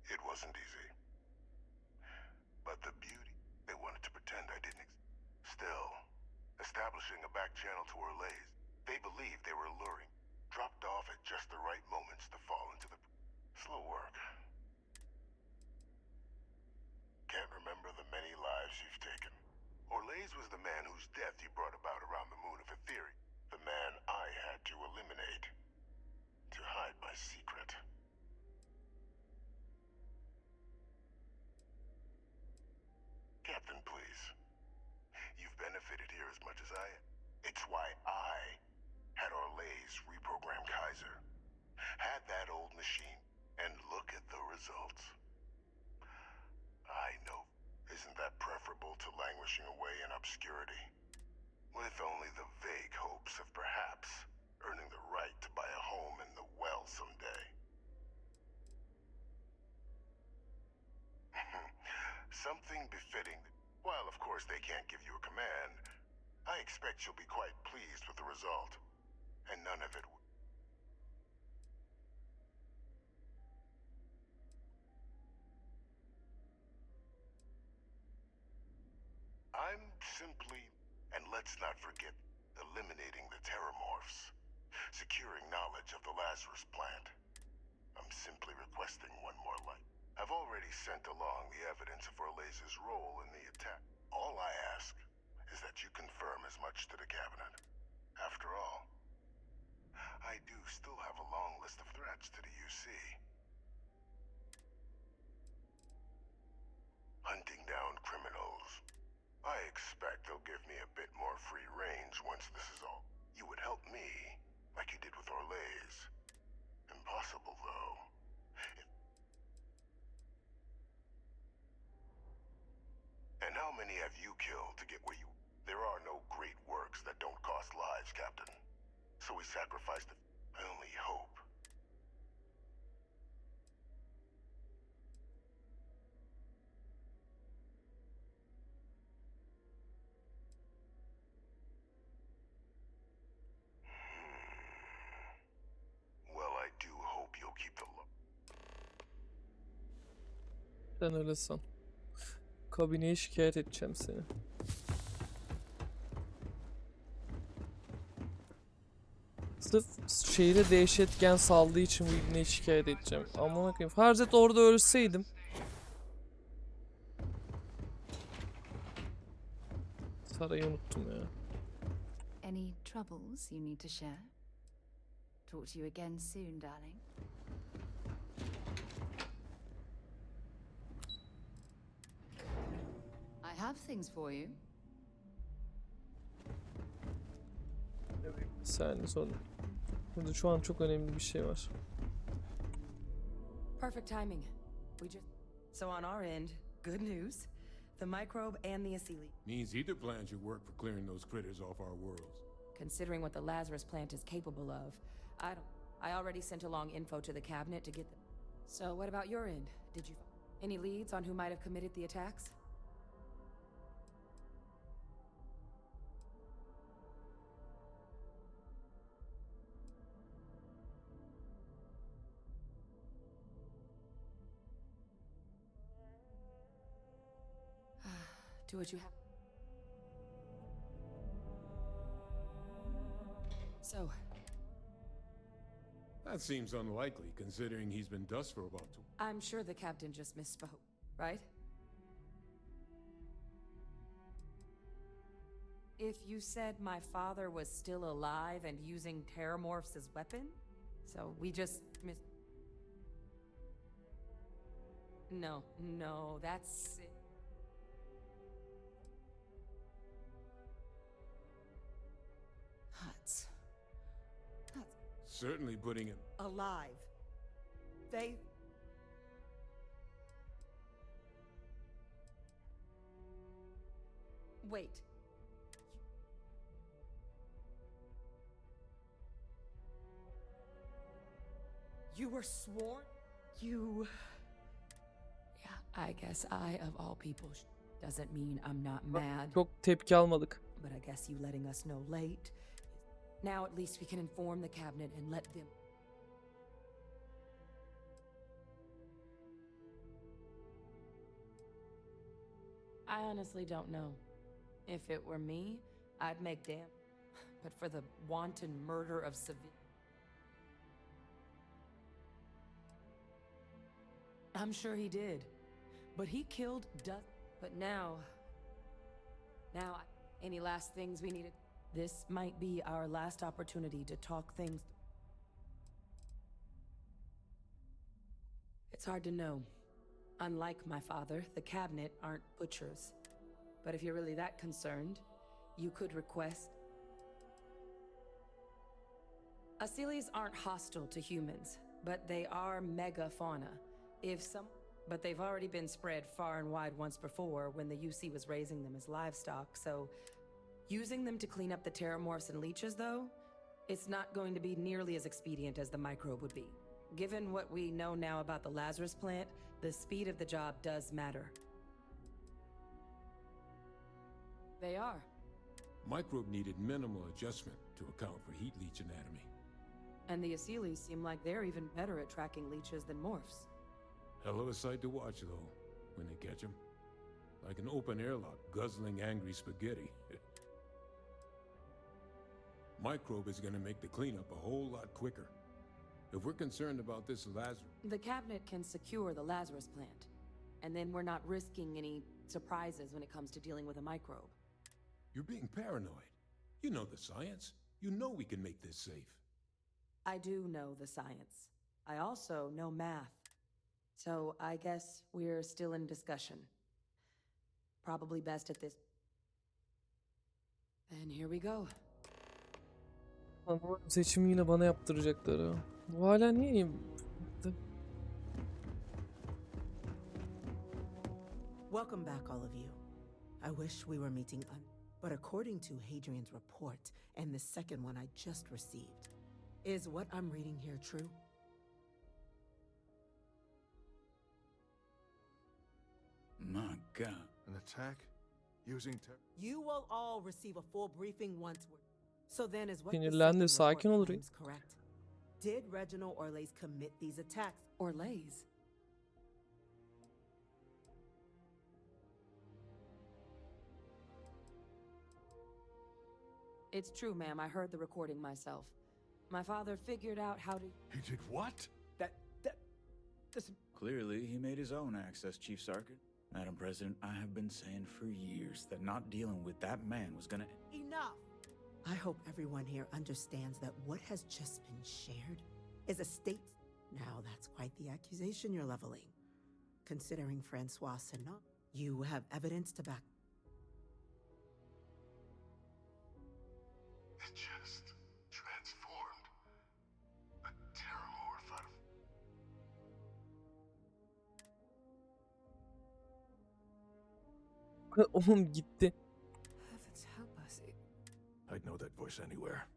It wasn't easy. But the beauty, they wanted to pretend I didn't Still, establishing a back channel to Orlays, they believed they were luring, dropped off at just the right moments to fall into the... Slow work. Can't remember the many lives you've taken. Orlays was the man whose death you brought about around the moon of Etheria. The man I had to eliminate. obscurity, with only the vague hopes of perhaps earning the right to buy a home in the well someday. Something befitting. While of course they can't give you a command, I expect you'll be quite pleased with the result, and none of it. I'm simply, and let's not forget, eliminating the terramorphs, securing knowledge of the Lazarus plant. I'm simply requesting one more light. I've already sent along the evidence of Orlez's role in the attack. All I ask is that you confirm as much to the cabinet. After all, I do still have a long list of threats to the UC. Hunting down criminals. I expect they'll give me a bit more free range once this is all. You would help me, like you did with Orlez. Impossible, though. And how many have you killed to get where you... There are no great works that don't cost lives, Captain. So we sacrificed the... I only hope. Well, I do hope you'll keep the... Sen öyle san. Kabineye şikayet edeceğim seni. Sırf şehire dehşetgen saldığı için bu ibneyi şikayet edeceğim. Aman akıyım. Farz et orada ölseydim. Sarayı unuttum ya. Any troubles you need to share? Talk to you again soon, darling. I have things for you. Bir saniye sonra. Burada şu an çok önemli bir şey var. Perfect timing. We just... So on our end, good news. The microbe and the aceli. Means either plan should work for clearing those critters off our worlds. Considering what the Lazarus plant is capable of, I already sent along info to the cabinet to get them. So what about your end? Did you... Any leads on who might have committed the attacks? Do what you have. So, That seems unlikely, considering he's been dust for about 2. I'm sure the captain just misspoke, right? If you said my father was still alive and using terramorphs as weapon, so we just No, that's... Huts. Certainly putting him... Alive. They... Wait. You were sworn? You... Yeah, I guess I, of all people, doesn't mean I'm not mad. Çok tepki almadık. But I guess you letting us know late. Now at least we can inform the cabinet and let them... I honestly don't know. If it were me, I'd make damn. But for the wanton murder of civilians... I'm sure he did. But he killed But now... any last things we needed? This might be our last opportunity to talk things... It's hard to know. Unlike my father, the cabinet aren't butchers. But if you're really that concerned, you could request... Aceles aren't hostile to humans, but they are megafauna. If some... But they've already been spread far and wide once before when the UC was raising them as livestock, so using them to clean up the terramorphs and leeches, though, it's not going to be nearly as expedient as the microbe would be. Given what we know now about the Lazarus plant, the speed of the job does matter. They are. Microbe needed minimal adjustment to account for heat leech anatomy. And the Asylees seem like they're even better at tracking leeches than morphs. Hell of a sight to watch, though, when they catch 'em. Like an open airlock guzzling angry spaghetti. Microbe is gonna make the cleanup a whole lot quicker. If we're concerned about this The cabinet can secure the Lazarus plant, and then we're not risking any surprises when it comes to dealing with a microbe. You're being paranoid. You know the science. You know we can make this safe. I do know the science. I also know math. So I guess we're still in discussion. Probably best at this. And here we go. Anlamadım, seçimi yine bana yaptıracaklar ha. Bu hala niye? Welcome back, all of you. I wish we were meeting but according to Hadrian's report and the second one I just received, is what I'm reading here true? My God. An attack? Using You will all receive a full briefing once we're... So then is what Sinirlendi, the second sakin report ol claims correct? Did Reginald Orlays commit these attacks? Orlays? It's true, ma'am. I heard the recording myself. My father figured out how to... He did what? Clearly, he made his own access, Chief Sarkis. Madam President, I have been saying for years that not dealing with that man was gonna... Enough! I hope everyone here understands that what has just been shared is a state... Now that's quite the accusation you're leveling. Considering Francois Senat, you have evidence to back... It just transformed. A terramorph out of... Oğlum gitti. Heavens help us. I'd know that voice anywhere.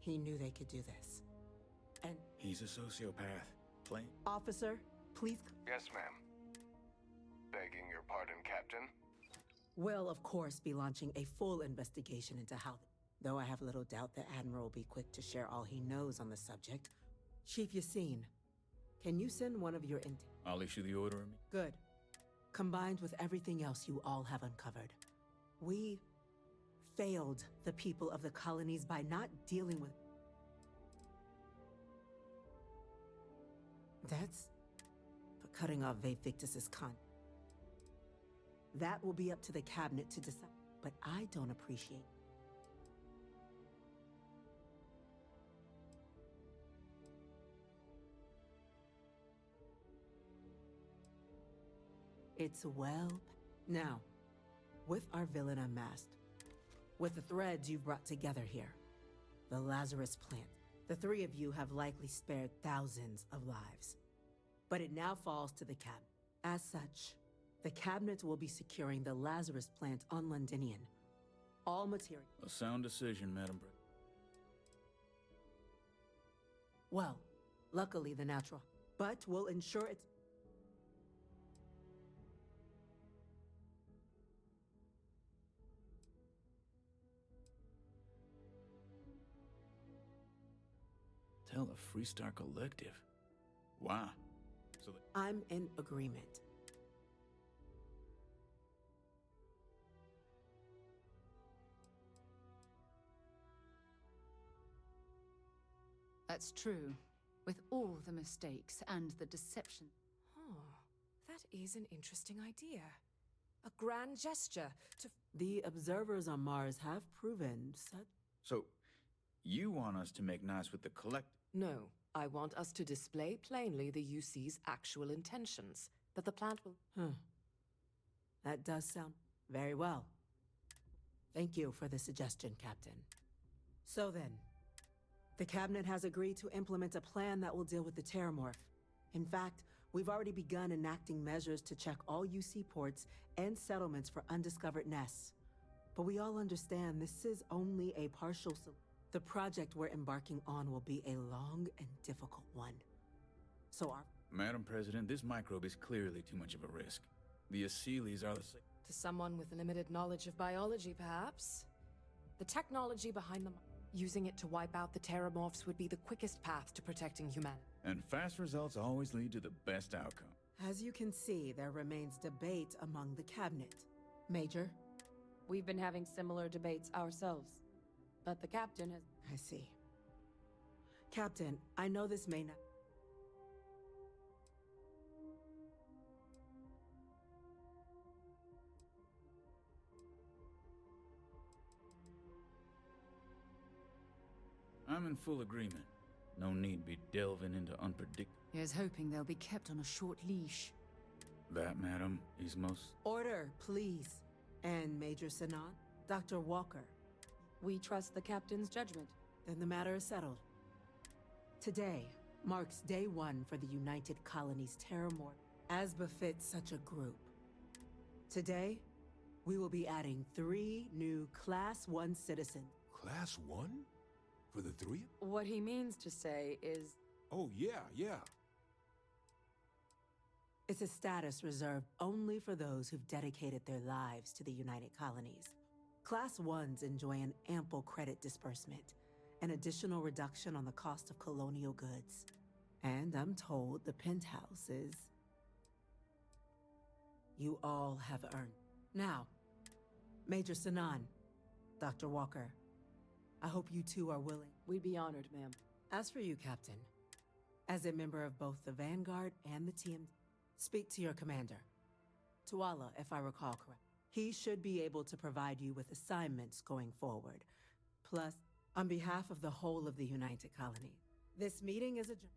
He knew they could do this. And... He's a sociopath. Plain. Officer, please... Yes, ma'am. Begging your pardon, Captain. Will, of course, be launching a full investigation into how... Though I have little doubt the Admiral will be quick to share all he knows on the subject. Chief Yassine, can you send one of your... I'll issue the order. Good. Combined with everything else you all have uncovered, we failed the people of the colonies by not dealing with... That's for cutting off Victus's con. That will be up to the cabinet to decide, but I don't appreciate... It's well... Now, with our villain unmasked, with the threads you've brought together here, the Lazarus plant, the three of you have likely spared thousands of lives. But it now falls to the cabinet. As such, the cabinet will be securing the Lazarus plant on Londinian. All material... A sound decision, Madam President. Well, luckily the natural... But we'll ensure it's... Tell the Freestar Collective. Wow. So I'm in agreement. That's true. With all the mistakes and the deception. Oh, that is an interesting idea. A grand gesture to... The observers on Mars have proven such... So, you want us to make nice with the collect... No, I want us to display plainly the UC's actual intentions. That the plant will... That does sound very well. Thank you for the suggestion, Captain. So then, the cabinet has agreed to implement a plan that will deal with the terramorph. In fact, We've already begun enacting measures to check all UC ports and settlements for undiscovered nests. But we all understand this is only a partial solution. The project we're embarking on will be a long and difficult one. So Madam President, this microbe is clearly too much of a risk. The Aseles are the To someone with limited knowledge of biology, perhaps. The technology behind them, using it to wipe out the Terramorphs would be the quickest path to protecting humanity. And fast results always lead to the best outcome. As you can see, there remains debate among the cabinet. Major? We've been having similar debates ourselves, but the captain has... I see. Captain, I know this may not... I'm in full agreement. No need be delving into unpredictable. Here's hoping they'll be kept on a short leash. That, madam, is most... Order, please. And Major Sinan, Dr. Walker. We trust the captain's judgment. Then the matter is settled. Today marks day 1 for the United Colonies Terramorph, as befits such a group. Today, we will be adding 3 new Class 1 citizens. Class 1? For the 3? What he means to say is... Oh, yeah. It's a status reserved only for those who've dedicated their lives to the United Colonies. Class 1s enjoy an ample credit disbursement, an additional reduction on the cost of colonial goods. And I'm told the penthouse is... you all have earned. Now, Major Sinan, Dr. Walker, I hope you two are willing. We'd be honored, ma'am. As for you, Captain, as a member of both the Vanguard and the TM, speak to your commander. Tuala, if I recall correct. He should be able to provide you with assignments going forward. Plus, on behalf of the whole of the United Colony, this meeting is adjourned.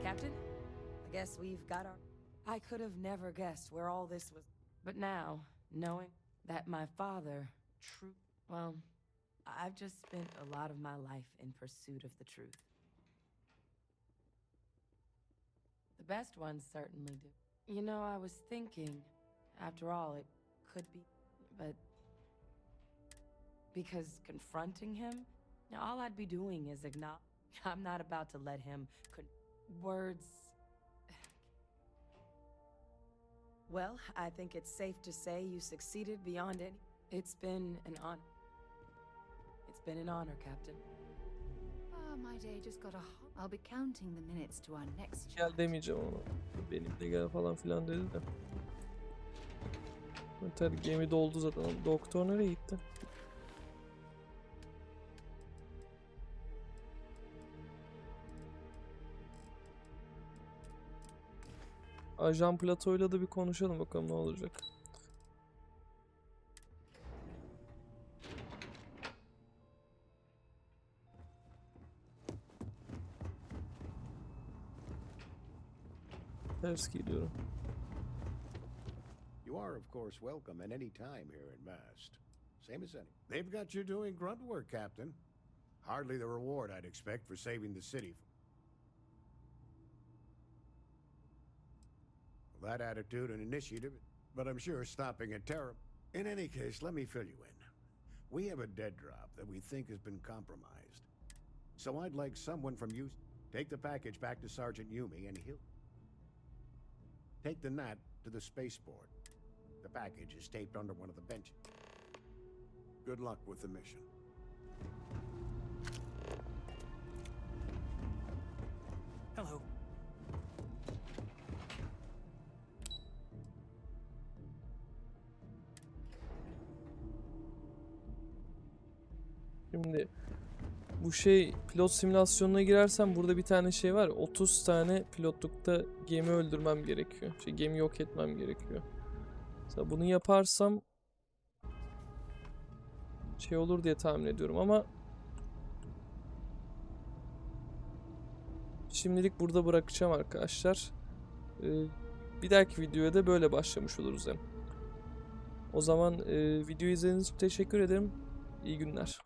Captain, I guess we've got our... I could have never guessed where all this was. But now, knowing that my father, well, I've just spent a lot of my life in pursuit of the truth. The best ones certainly do. You know, I was thinking, after all, it could be, but... because confronting him, all I'd be doing is acknowledge. I'm not about to let him... words... Well, I think it's safe to say you succeeded beyond any... It's been an honor. It's been an honor, Captain. Ah, my day just got a... I'll be counting the minutes to our next Gel chat. demeyeceğim ona. Benim de gel falan filan dedi de. Tabii gemi doldu zaten. Doktor nereye gitti? Ajan Plato'yla da bir konuşalım bakalım ne olacak. Ters geliyorum. You are, of course, welcome at any time here in Mast. Same as any. They've got you doing grunt work, Captain. Hardly the reward I'd expect for saving the city. That attitude and initiative, but I'm sure stopping at terror. In any case, let me fill you in. We have a dead drop that we think has been compromised. So I'd like someone from you take the package back to Sergeant Yumi and he'll take the gnat to the spaceport. The package is taped under one of the benches. Good luck with the mission. Hello. Şimdi bu pilot simülasyonuna girersem burada bir tane var. 30 tane pilotlukta gemi öldürmem gerekiyor. Gemi yok etmem gerekiyor. Mesela bunu yaparsam olur diye tahmin ediyorum ama şimdilik burada bırakacağım arkadaşlar. Bir dahaki videoya da böyle başlamış oluruz hem. O zaman videoyu izlediğiniz için teşekkür ederim. İyi günler.